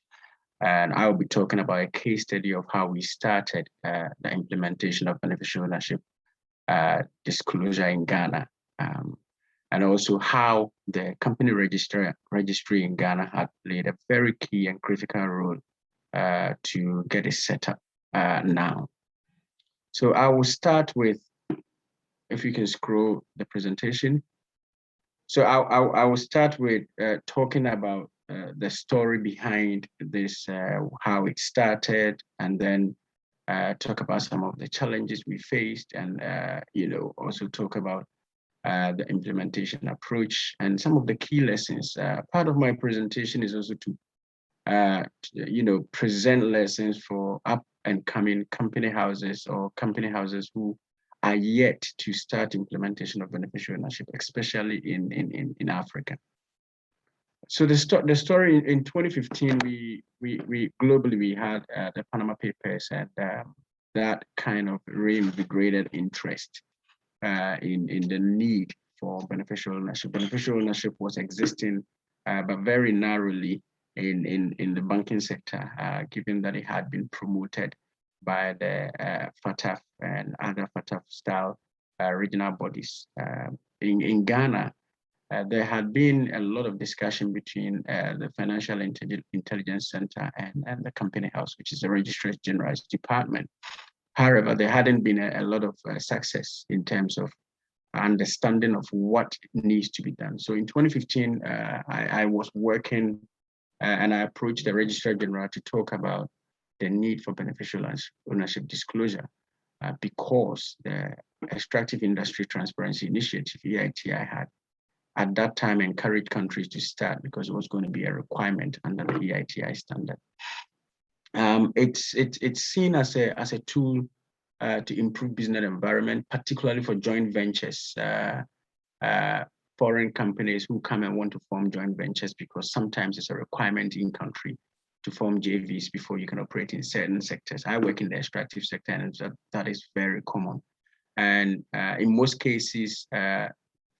And I will be talking about a case study of how we started the implementation of beneficial ownership disclosure in Ghana, and also how the company registry in Ghana had played a very key and critical role to get it set up now. So I will start with, if you can scroll the presentation. So I will start with talking about the story behind this, how it started, and then talk about some of the challenges we faced, and also talk about the implementation approach and some of the key lessons. Part of my presentation is also to present lessons for up and coming company houses or company houses who are yet to start implementation of beneficial ownership, especially in Africa. So the story in 2015, we globally we had the Panama Papers, and that kind of reinvigorated interest in the need for beneficial ownership. Beneficial ownership was existing, but very narrowly in the banking sector, given that it had been promoted by the FATF and other FATF-style regional bodies. In Ghana, there had been a lot of discussion between the Financial Intelligence Center and the Company House, which is the Registries General's department. However, there hadn't been a lot of success in terms of understanding of what needs to be done. So in 2015, I was working and I approached the Registrar General to talk about the need for beneficial ownership disclosure because the Extractive Industry Transparency Initiative, EITI, had at that time encouraged countries to start because it was going to be a requirement under the EITI standard. It's seen as a tool to improve business environment, particularly for joint ventures, foreign companies who come and want to form joint ventures, because sometimes it's a requirement in country to form JVs before you can operate in certain sectors. I work in the extractive sector, and that is very common. And in most cases,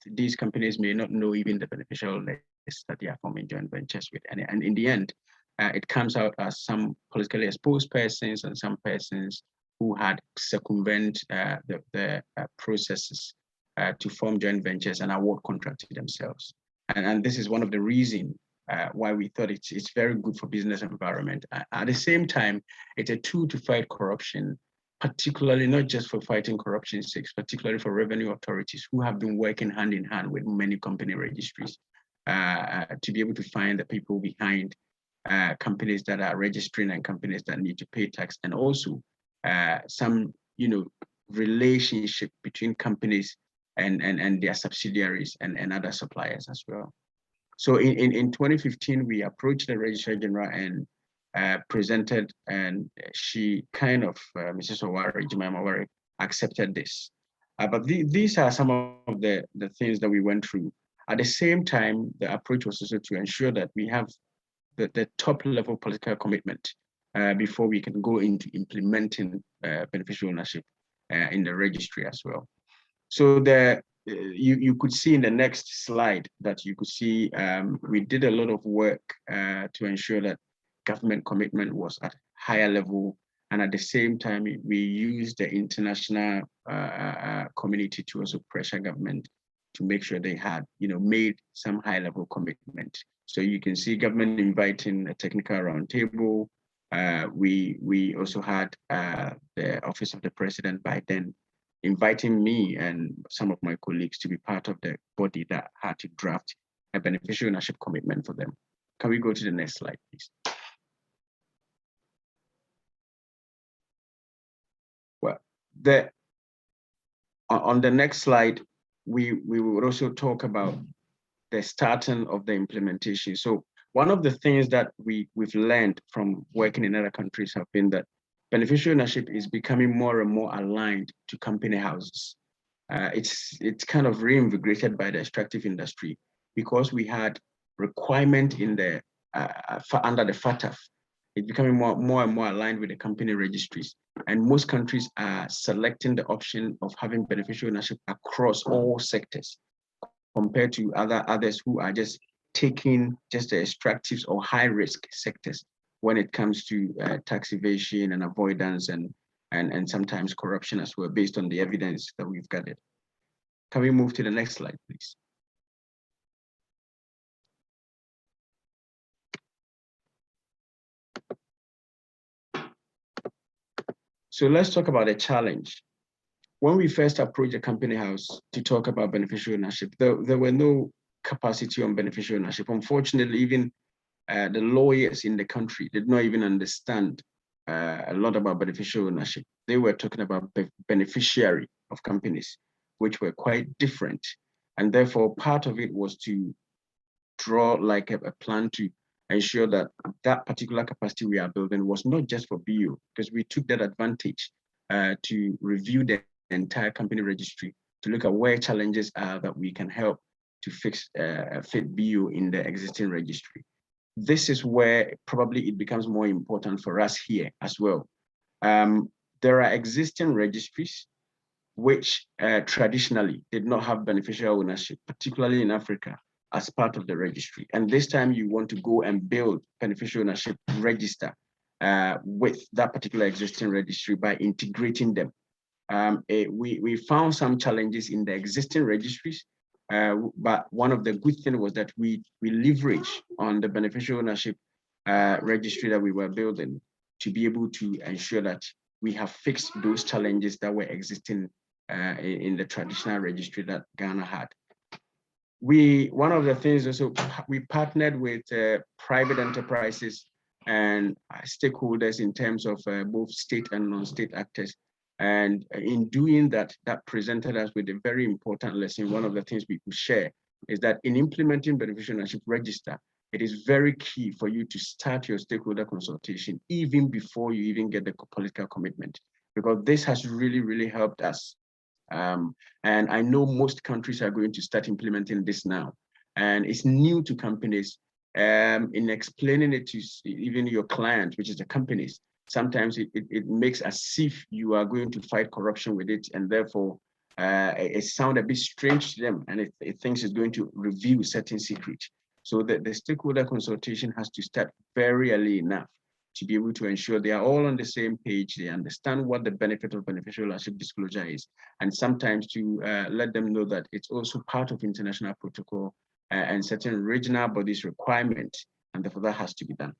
these companies may not know even the beneficial list that they are forming joint ventures with. And in the end, it comes out as some politically exposed persons and some persons who had circumvented the processes to form joint ventures and award contracts to themselves. And this is one of the reasons why we thought it's very good for business environment. At the same time, it's a tool to fight corruption, particularly not just for fighting corruption sakes, particularly for revenue authorities who have been working hand in hand with many company registries to be able to find the people behind companies that are registering and companies that need to pay tax, and also some relationship between companies and their subsidiaries and other suppliers as well. So in 2015, we approached the Registrar General and presented, and she kind of, Mrs. Owari, Jemima Owari, accepted this. But these are some of the things that we went through. At the same time, the approach was also to ensure that we have the top level political commitment before we can go into implementing beneficial ownership in the registry as well. So you could see in the next slide that you could see we did a lot of work to ensure that government commitment was at higher level, and at the same time we used the international community to also pressure government to make sure they had made some high level commitment. So you can see government inviting a technical roundtable. We also had the Office of the President by then inviting me and some of my colleagues to be part of the body that had to draft a beneficial ownership commitment for them. Can we go to the next slide, please? Well, On the next slide, we would also talk about the starting of the implementation. So one of the things that we've learned from working in other countries have been that beneficial ownership is becoming more and more aligned to company houses. It's kind of reinvigorated by the extractive industry because we had requirement in the under the FATF. It's becoming more and more aligned with the company registries. And most countries are selecting the option of having beneficial ownership across all sectors compared to others who are just taking just the extractives or high risk sectors when it comes to tax evasion and avoidance and sometimes corruption as well, based on the evidence that we've gathered. Can we move to the next slide, please? So let's talk about a challenge. When we first approached the company house to talk about beneficial ownership, there were no capacity on beneficial ownership. Unfortunately, even the lawyers in the country did not even understand a lot about beneficial ownership. They were talking about beneficiary of companies, which were quite different. And therefore, part of it was to draw like a plan to ensure that that particular capacity we are building was not just for BU, because we took that advantage to review the entire company registry to look at where challenges are that we can help to fit BU in the existing registry. This is where probably it becomes more important for us here as well. There are existing registries which traditionally did not have beneficial ownership, particularly in Africa, as part of the registry. And this time you want to go and build beneficial ownership register with that particular existing registry by integrating them. We found some challenges in the existing registries, but one of the good things was that we leverage on the beneficial ownership registry that we were building to be able to ensure that we have fixed those challenges that were existing in the traditional registry that Ghana had. One of the things also, we partnered with private enterprises and stakeholders in terms of both state and non-state actors. And in doing that, that presented us with a very important lesson. One of the things we could share is that in implementing beneficial ownership register, it is very key for you to start your stakeholder consultation even before you even get the political commitment, because this has really, really helped us. And I know most countries are going to start implementing this now. And it's new to companies. In explaining it to even your client, which is the companies, sometimes it makes as if you are going to fight corruption with it, and therefore it sounds a bit strange to them, and it thinks it's going to reveal certain secrets. So the stakeholder consultation has to start very early enough to be able to ensure they are all on the same page, they understand what the benefit of beneficial ownership disclosure is, and sometimes to let them know that it's also part of international protocol and certain regional bodies requirement, and therefore that has to be done.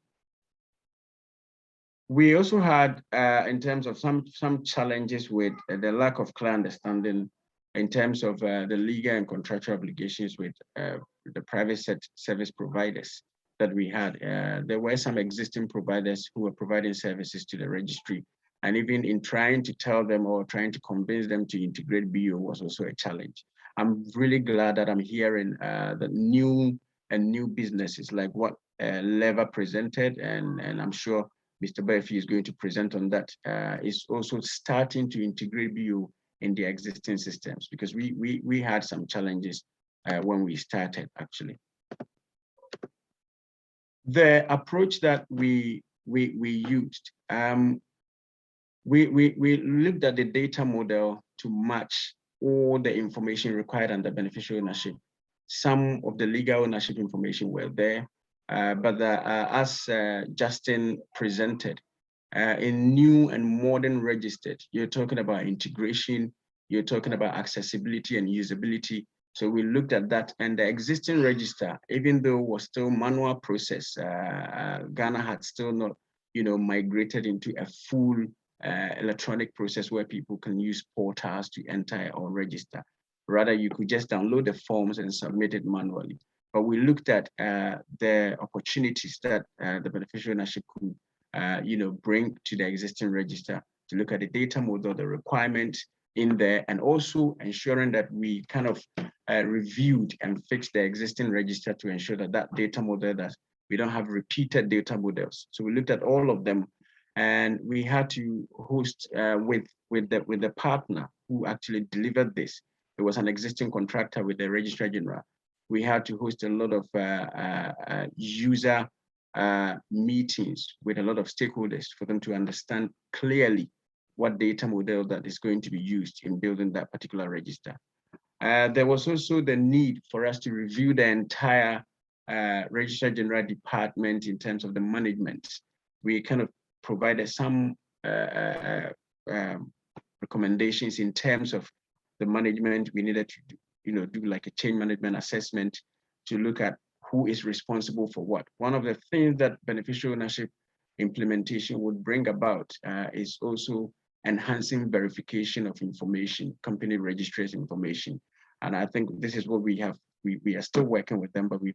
We also had, in terms of some challenges with the lack of clear understanding in terms of the legal and contractual obligations with the private service providers that we had. There were some existing providers who were providing services to the registry, and even in trying to tell them or trying to convince them to integrate BO was also a challenge. I'm really glad that I'm hearing the new businesses like what Lever presented, and I'm sure Mr. Baefi is going to present on that, is also starting to integrate BO in the existing systems, because we had some challenges when we started, actually. The approach that we used, we looked at the data model to match all the information required under beneficial ownership. Some of the legal ownership information were there, but as Justin presented, in new and modern registered, you're talking about integration, you're talking about accessibility and usability. So we looked at that, and the existing register, even though it was still manual process, Ghana had still not, migrated into a full electronic process where people can use portals to enter or register. Rather, you could just download the forms and submit it manually. But we looked at the opportunities that the beneficial ownership could, bring to the existing register, to look at the data model, the requirements, in there, and also ensuring that we kind of reviewed and fixed the existing register to ensure that that data model, that we don't have repeated data models. So we looked at all of them, and we had to host with the partner who actually delivered this. It was an existing contractor with the Registrar General. We had to host a lot of user meetings with a lot of stakeholders for them to understand clearly what data model that is going to be used in building that particular register. There was also the need for us to review the entire Registrar General department in terms of the management. We kind of provided some recommendations in terms of the management. We needed to do like a change management assessment to look at who is responsible for what. One of the things that beneficial ownership implementation would bring about is also enhancing verification of information, company registries information. And I think this is what we are still working with them, but we've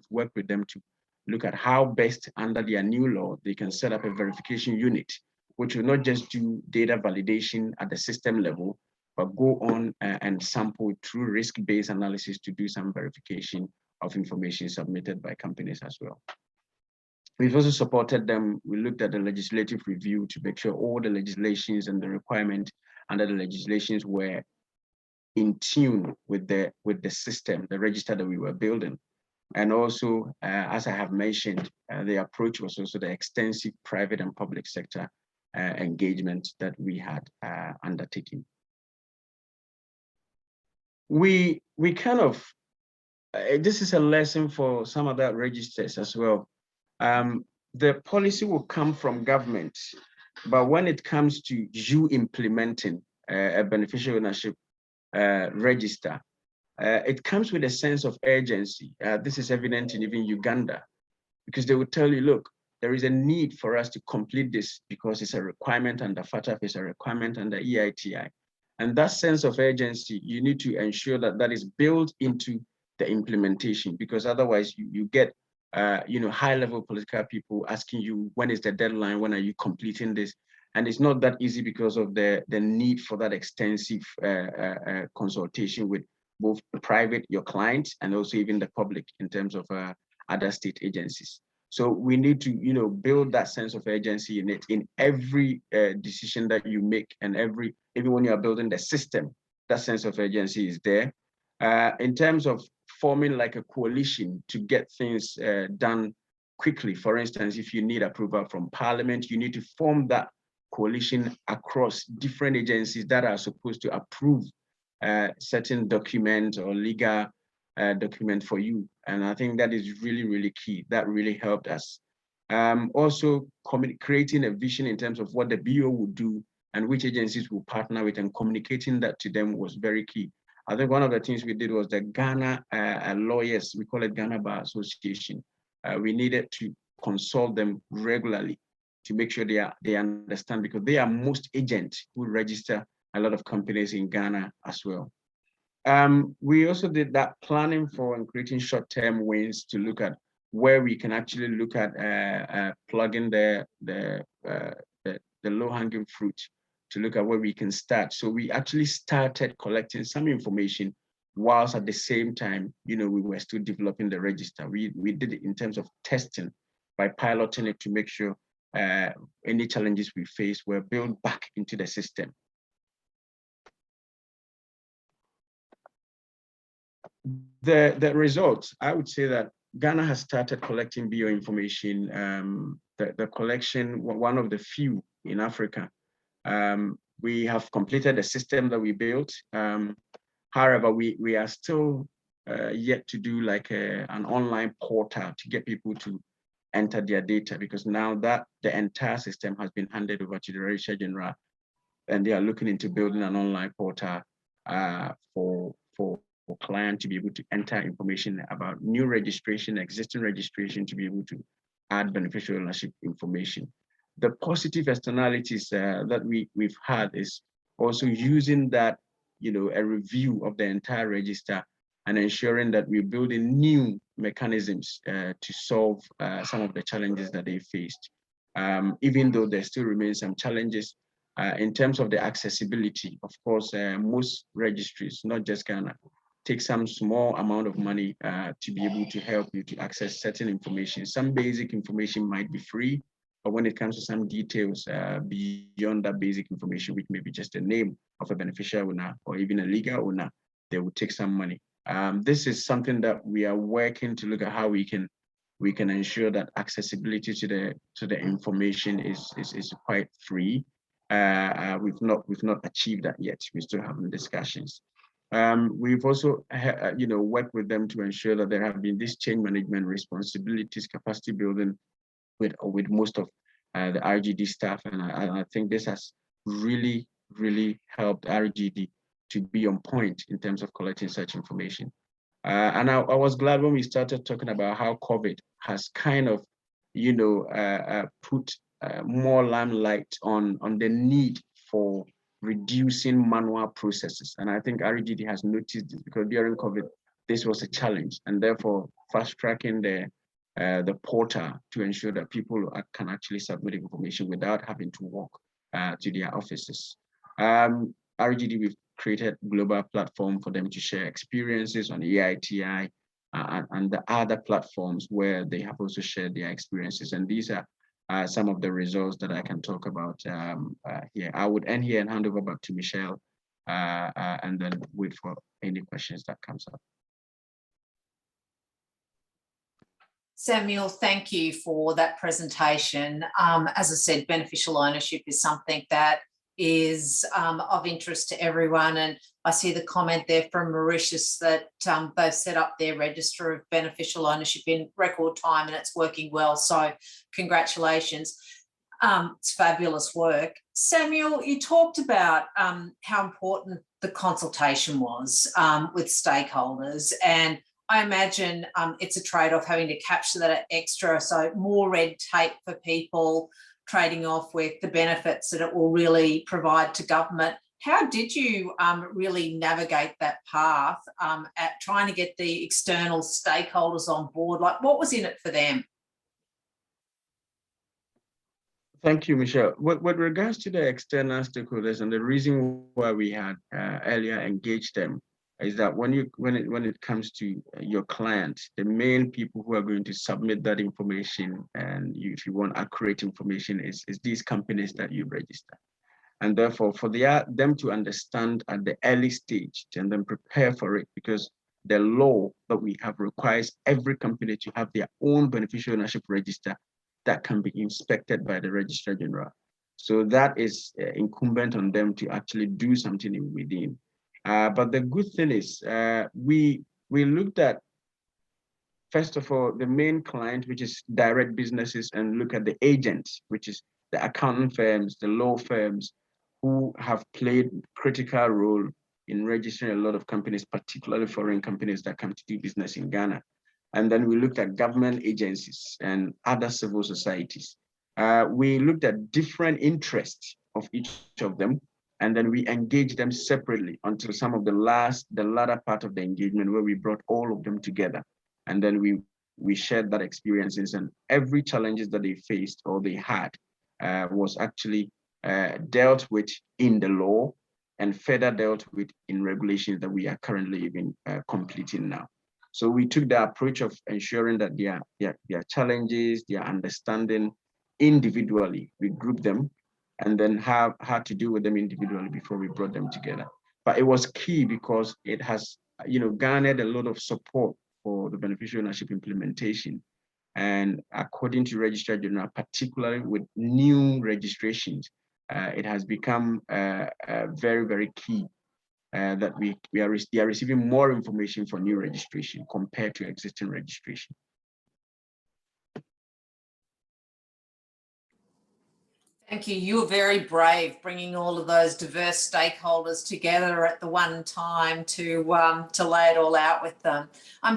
worked with them to look at how best under their new law, they can set up a verification unit, which will not just do data validation at the system level, but go on and sample through risk-based analysis to do some verification of information submitted by companies as well. We've also supported them. We looked at the legislative review to make sure all the legislations and the requirement under the legislations were in tune with the system, the register that we were building. And also, as I have mentioned, the approach was also the extensive private and public sector engagement that we had undertaken. We kind of, this is a lesson for some of the registers as well. The policy will come from government, but when it comes to you implementing a beneficial ownership register, it comes with a sense of urgency. This is evident in even Uganda, because they will tell you, look, there is a need for us to complete this because it's a requirement under FATF, it's a requirement under EITI. And that sense of urgency, you need to ensure that that is built into the implementation, because otherwise you get high-level political people asking you, when is the deadline? When are you completing this? And it's not that easy because of the need for that extensive consultation with both private, your clients, and also even the public in terms of other state agencies. So we need to, build that sense of urgency in it in every decision that you make, and even when you are building the system, that sense of urgency is there. In terms of forming like a coalition to get things done quickly. For instance, if you need approval from Parliament, you need to form that coalition across different agencies that are supposed to approve certain document or legal document for you. And I think that is really, really key. That really helped us. Also, creating a vision in terms of what the BO would do and which agencies will partner with, and communicating that to them was very key. I think one of the things we did was the Ghana lawyers, we call it Ghana Bar Association. We needed to consult them regularly to make sure they understand, because they are most agents who register a lot of companies in Ghana as well. We also did that planning for and creating short-term wins to look at where we can actually look at plugging the low-hanging fruit, to look at where we can start. So we actually started collecting some information whilst at the same time, we were still developing the register. We did it in terms of testing by piloting it to make sure any challenges we face were built back into the system. The results, I would say that Ghana has started collecting BO information, the collection, one of the few in Africa. We have completed the system that we built. However, we are still yet to do like an online portal to get people to enter their data, because now that the entire system has been handed over to the Registrar General, and they are looking into building an online portal for clients to be able to enter information about new registration, existing registration, to be able to add beneficial ownership information. The positive externalities that we've had is also using that, a review of the entire register and ensuring that we're building new mechanisms to solve some of the challenges that they faced. Even though there still remains some challenges, In terms of the accessibility, of course, most registries, not just Ghana, take some small amount of money to be able to help you to access certain information. Some basic information might be free, but when it comes to some details beyond that basic information, which may be just the name of a beneficial owner or even a legal owner, they will take some money. This is something that we are working to look at how we can ensure that accessibility to the information is quite free. We've not achieved that yet. We're still having discussions. We've also worked with them to ensure that there have been these change management responsibilities, capacity building with most of the RGD staff, and I think this has really helped RGD to be on point in terms of collecting such information. And I was glad when we started talking about how COVID has kind of, put more limelight on the need for reducing manual processes. And I think RGD has noticed this because during COVID, this was a challenge, and therefore fast tracking the portal to ensure that people can actually submit information without having to walk to their offices. RGD, we've created a global platform for them to share experiences on EITI and the other platforms where they have also shared their experiences. And these are some of the results that I can talk about here. I would end here and hand over back to Michelle and then wait for any questions that comes up. Samuel, thank you for that presentation. As I said, beneficial ownership is something that is of interest to everyone. And I see the comment there from Mauritius that they've set up their register of beneficial ownership in record time and it's working well. So congratulations. It's fabulous work. Samuel, you talked about how important the consultation was with stakeholders, and I imagine it's a trade-off having to capture that extra, so more red tape for people, trading off with the benefits that it will really provide to government. How did you really navigate that path at trying to get the external stakeholders on board? Like, what was in it for them? Thank you, Michelle. With regards to the external stakeholders, and the reason why we had earlier engaged them is that when it comes to your clients, the main people who are going to submit that information, and if you want accurate information, is these companies that you register. And therefore, for them to understand at the early stage and then prepare for it, because the law that we have requires every company to have their own beneficial ownership register that can be inspected by the Registrar General. So that is incumbent on them to actually do something within. But the good thing is we looked at, first of all, the main client, which is direct businesses, and look at the agents, which is the accounting firms, the law firms, who have played critical role in registering a lot of companies, particularly foreign companies that come to do business in Ghana. And then we looked at government agencies and other civil societies. We looked at different interests of each of them, and then we engaged them separately until some of the latter part of the engagement, where we brought all of them together. And then we shared that experiences, and every challenges that they faced or they had was actually dealt with in the law and further dealt with in regulations that we are currently even completing now. So we took the approach of ensuring that their challenges, their understanding individually, we grouped them and then had to deal with them individually before we brought them together. But it was key because it has garnered a lot of support for the beneficial ownership implementation. And according to Registrar General, particularly with new registrations, it has become very, very key that they are receiving more information for new registration compared to existing registration. Thank you. You were very brave, bringing all of those diverse stakeholders together at the one time to lay it all out with them.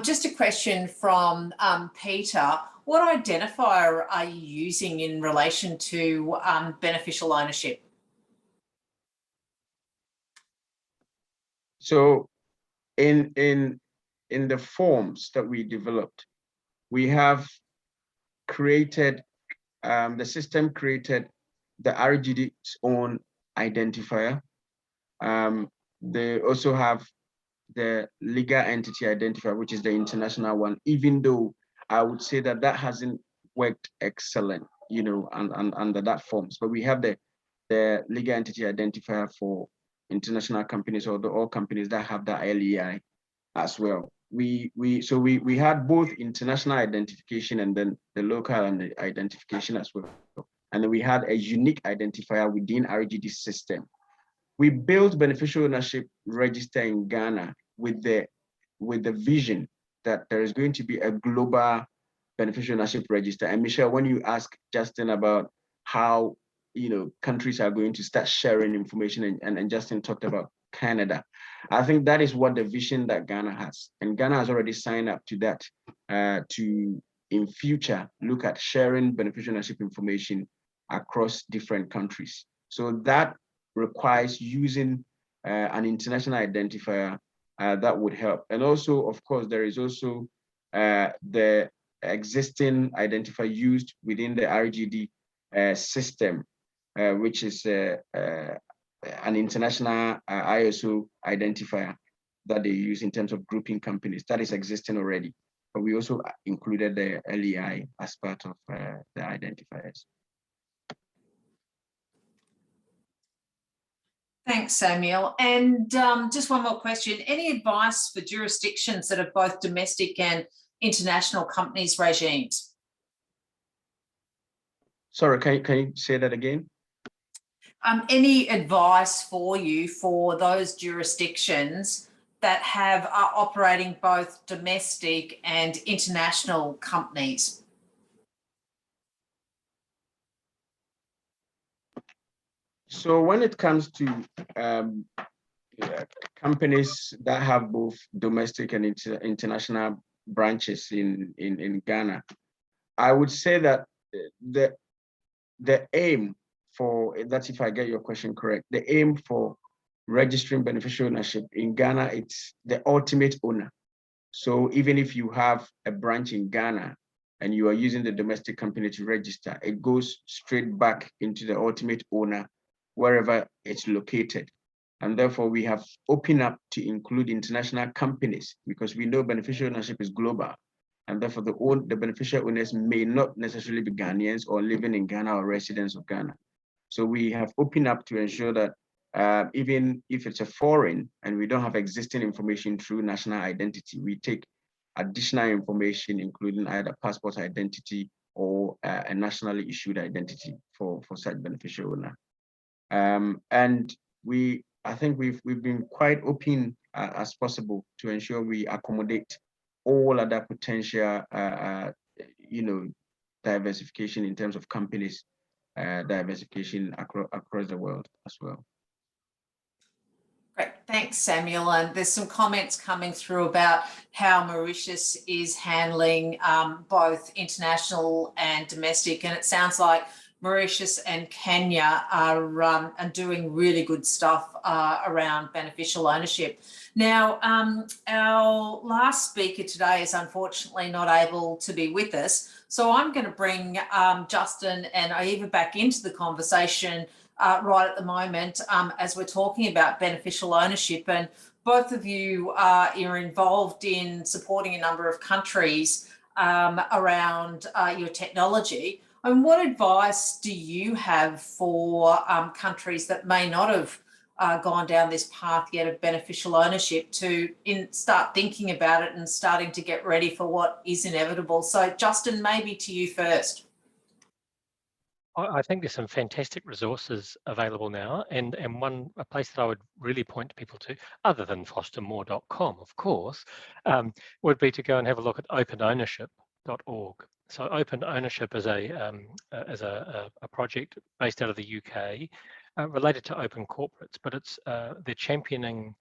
Just a question from Peter. What identifier are you using in relation to beneficial ownership? So in the forms that we developed, we have created, the system created the RGD's own identifier. They also have the legal entity identifier, which is the international one, even though I would say that that hasn't worked excellent, you know, under that forms. But we have the legal entity identifier for international companies, or all companies that have the LEI as well. We had both international identification and then the local identification as well. And then we had a unique identifier within RGD system. We built beneficial ownership register in Ghana with the vision that there is going to be a global beneficial ownership register. And Michelle, when you ask Justin about how, you know, countries are going to start sharing information, and Justin talked about Canada, I think that is what the vision that Ghana has. And Ghana has already signed up to that, to in future look at sharing beneficial ownership information across different countries. So that requires using an international identifier that would help. And also, of course, there is also the existing identifier used within the RGD system, which is an international ISO identifier that they use in terms of grouping companies. That is existing already. But we also included the LEI as part of the identifiers. Thanks, Samuel. And just one more question. Any advice for jurisdictions that have both domestic and international companies regimes? Sorry, can you say that again? Any advice for you for those jurisdictions that are operating both domestic and international companies? So when it comes to companies that have both domestic and international branches in Ghana, I would say that the aim for that, if I get your question correct, the aim for registering beneficial ownership in Ghana, it's the ultimate owner. So even if you have a branch in Ghana and you are using the domestic company to register, it goes straight back into the ultimate owner wherever it's located. And therefore, we have opened up to include international companies because we know beneficial ownership is global. And therefore, the beneficial owners may not necessarily be Ghanaians or living in Ghana or residents of Ghana. So we have opened up to ensure that even if it's a foreign and we don't have existing information through national identity, we take additional information, including either passport identity or a nationally issued identity for such beneficial owner. And I think we've been quite open as possible to ensure we accommodate all other potential, diversification in terms of companies, diversification across the world as well. Great, thanks, Samuel. And there's some comments coming through about how Mauritius is handling both international and domestic, and it sounds like Mauritius and Kenya are doing really good stuff around beneficial ownership. Now, our last speaker today is unfortunately not able to be with us, so I'm going to bring Justin and Aiva back into the conversation right at the moment as we're talking about beneficial ownership. And both of you are involved in supporting a number of countries around your technology. And what advice do you have for countries that may not have gone down this path yet of beneficial ownership to start thinking about it and starting to get ready for what is inevitable? So Justin, maybe to you first. I think there's some fantastic resources available now, and a place that I would really point people to, other than fostermore.com, of course, would be to go and have a look at openownership.org. So Open Ownership is a project based out of the UK related to open corporates, but they're championing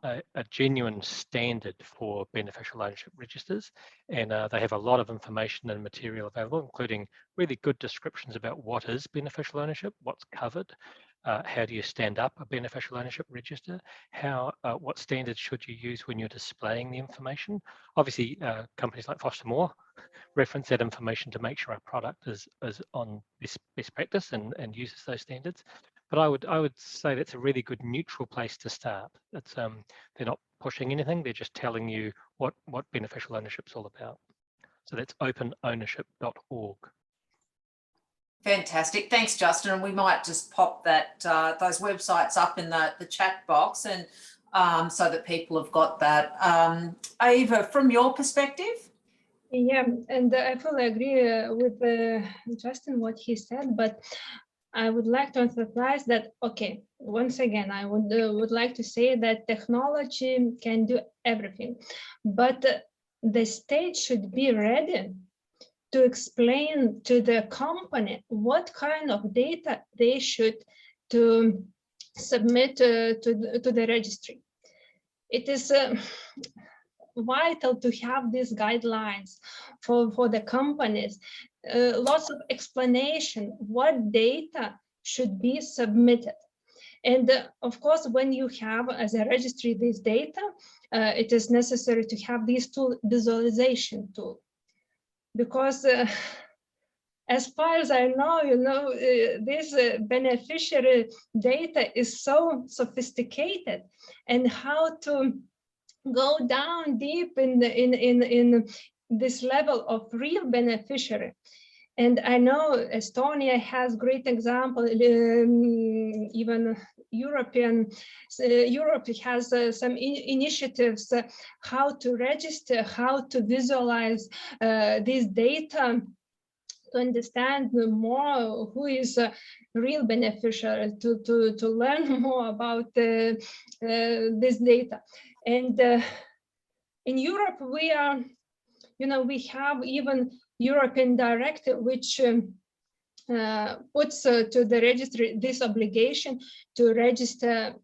a genuine standard for beneficial ownership registers, and they have a lot of information and material available, including really good descriptions about what is beneficial ownership, what's covered, how do you stand up a beneficial ownership register, what standards should you use when you're displaying the information. Obviously, companies like Foster Moore reference that information to make sure our product is on best practice and uses those standards. But I would say that's a really good neutral place to start. It's they're not pushing anything; they're just telling you what beneficial ownership's all about. So that's openownership.org. Fantastic. Thanks, Justin. And we might just pop that those websites up in the chat box, and so that people have got that. Ava, from your perspective? Yeah, and I fully agree with Justin what he said, but I would like to emphasize that, okay, once again, I would like to say that technology can do everything, but the state should be ready to explain to the company what kind of data they should to submit to the registry. It is vital to have these guidelines for the companies, lots of explanation what data should be submitted. And of course, when you have as a registry this data, it is necessary to have this tool, visualization tool, because as far as I know, this beneficiary data is so sophisticated, and how to go down deep in this level of real beneficiary. And I know Estonia has great example, even Europe has some initiatives how to register, how to visualize this data, to understand more who is a real beneficiary, to learn more about this data. And in Europe, we are, we have even European directive which puts to the registry this obligation to register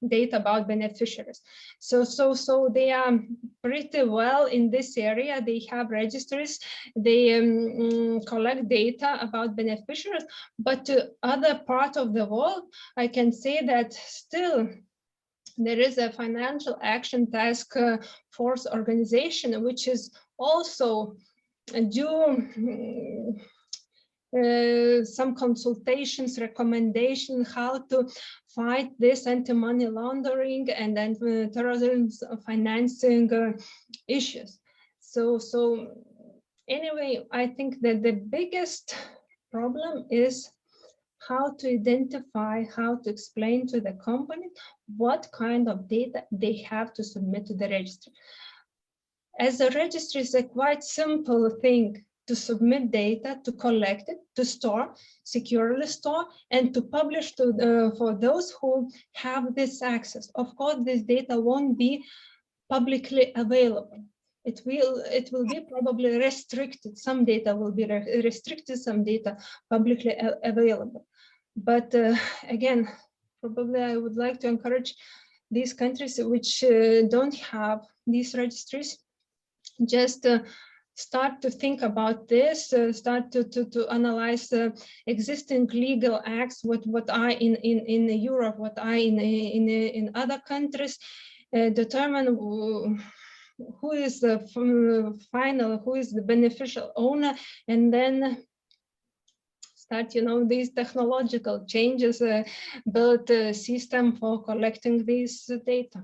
data about beneficiaries. So they are pretty well in this area. They have registries, they collect data about beneficiaries, but to other part of the world, I can say that still there is a financial action task force organization, which is also do some consultations, recommendations how to fight this anti-money laundering and terrorism financing issues. So anyway, I think that the biggest problem is how to identify, how to explain to the company what kind of data they have to submit to the registry. As a registry is a quite simple thing to submit data, to collect it, to store, securely store, and to publish to for those who have this access. Of course, this data won't be publicly available. It will be probably restricted. Some data will be restricted, some data publicly available. But again, probably I would like to encourage these countries which don't have these registries, just start to think about this, start to analyze existing legal acts, what are in Europe, what are in other countries, determine who is the final, who is the beneficial owner, and then start, these technological changes, build a system for collecting this data.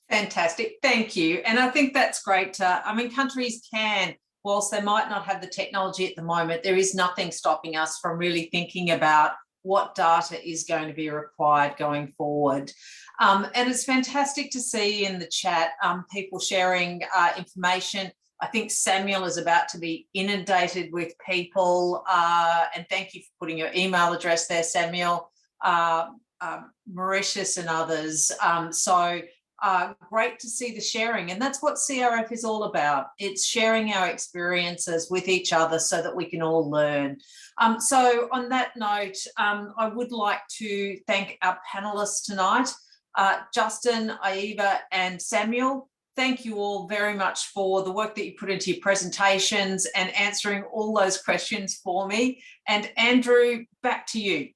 Fantastic, thank you. And I think that's great. I mean, countries can, whilst they might not have the technology at the moment, there is nothing stopping us from really thinking about what data is going to be required going forward. And it's fantastic to see in the chat people sharing information. I think Samuel is about to be inundated with people, and thank you for putting your email address there, Samuel, Mauritius and others. Great to see the sharing, and that's what CRF is all about. It's sharing our experiences with each other so that we can all learn. So on that note, I would like to thank our panelists tonight, Justin, Aiva and Samuel. Thank you all very much for the work that you put into your presentations and answering all those questions for me. And Andrew, back to you.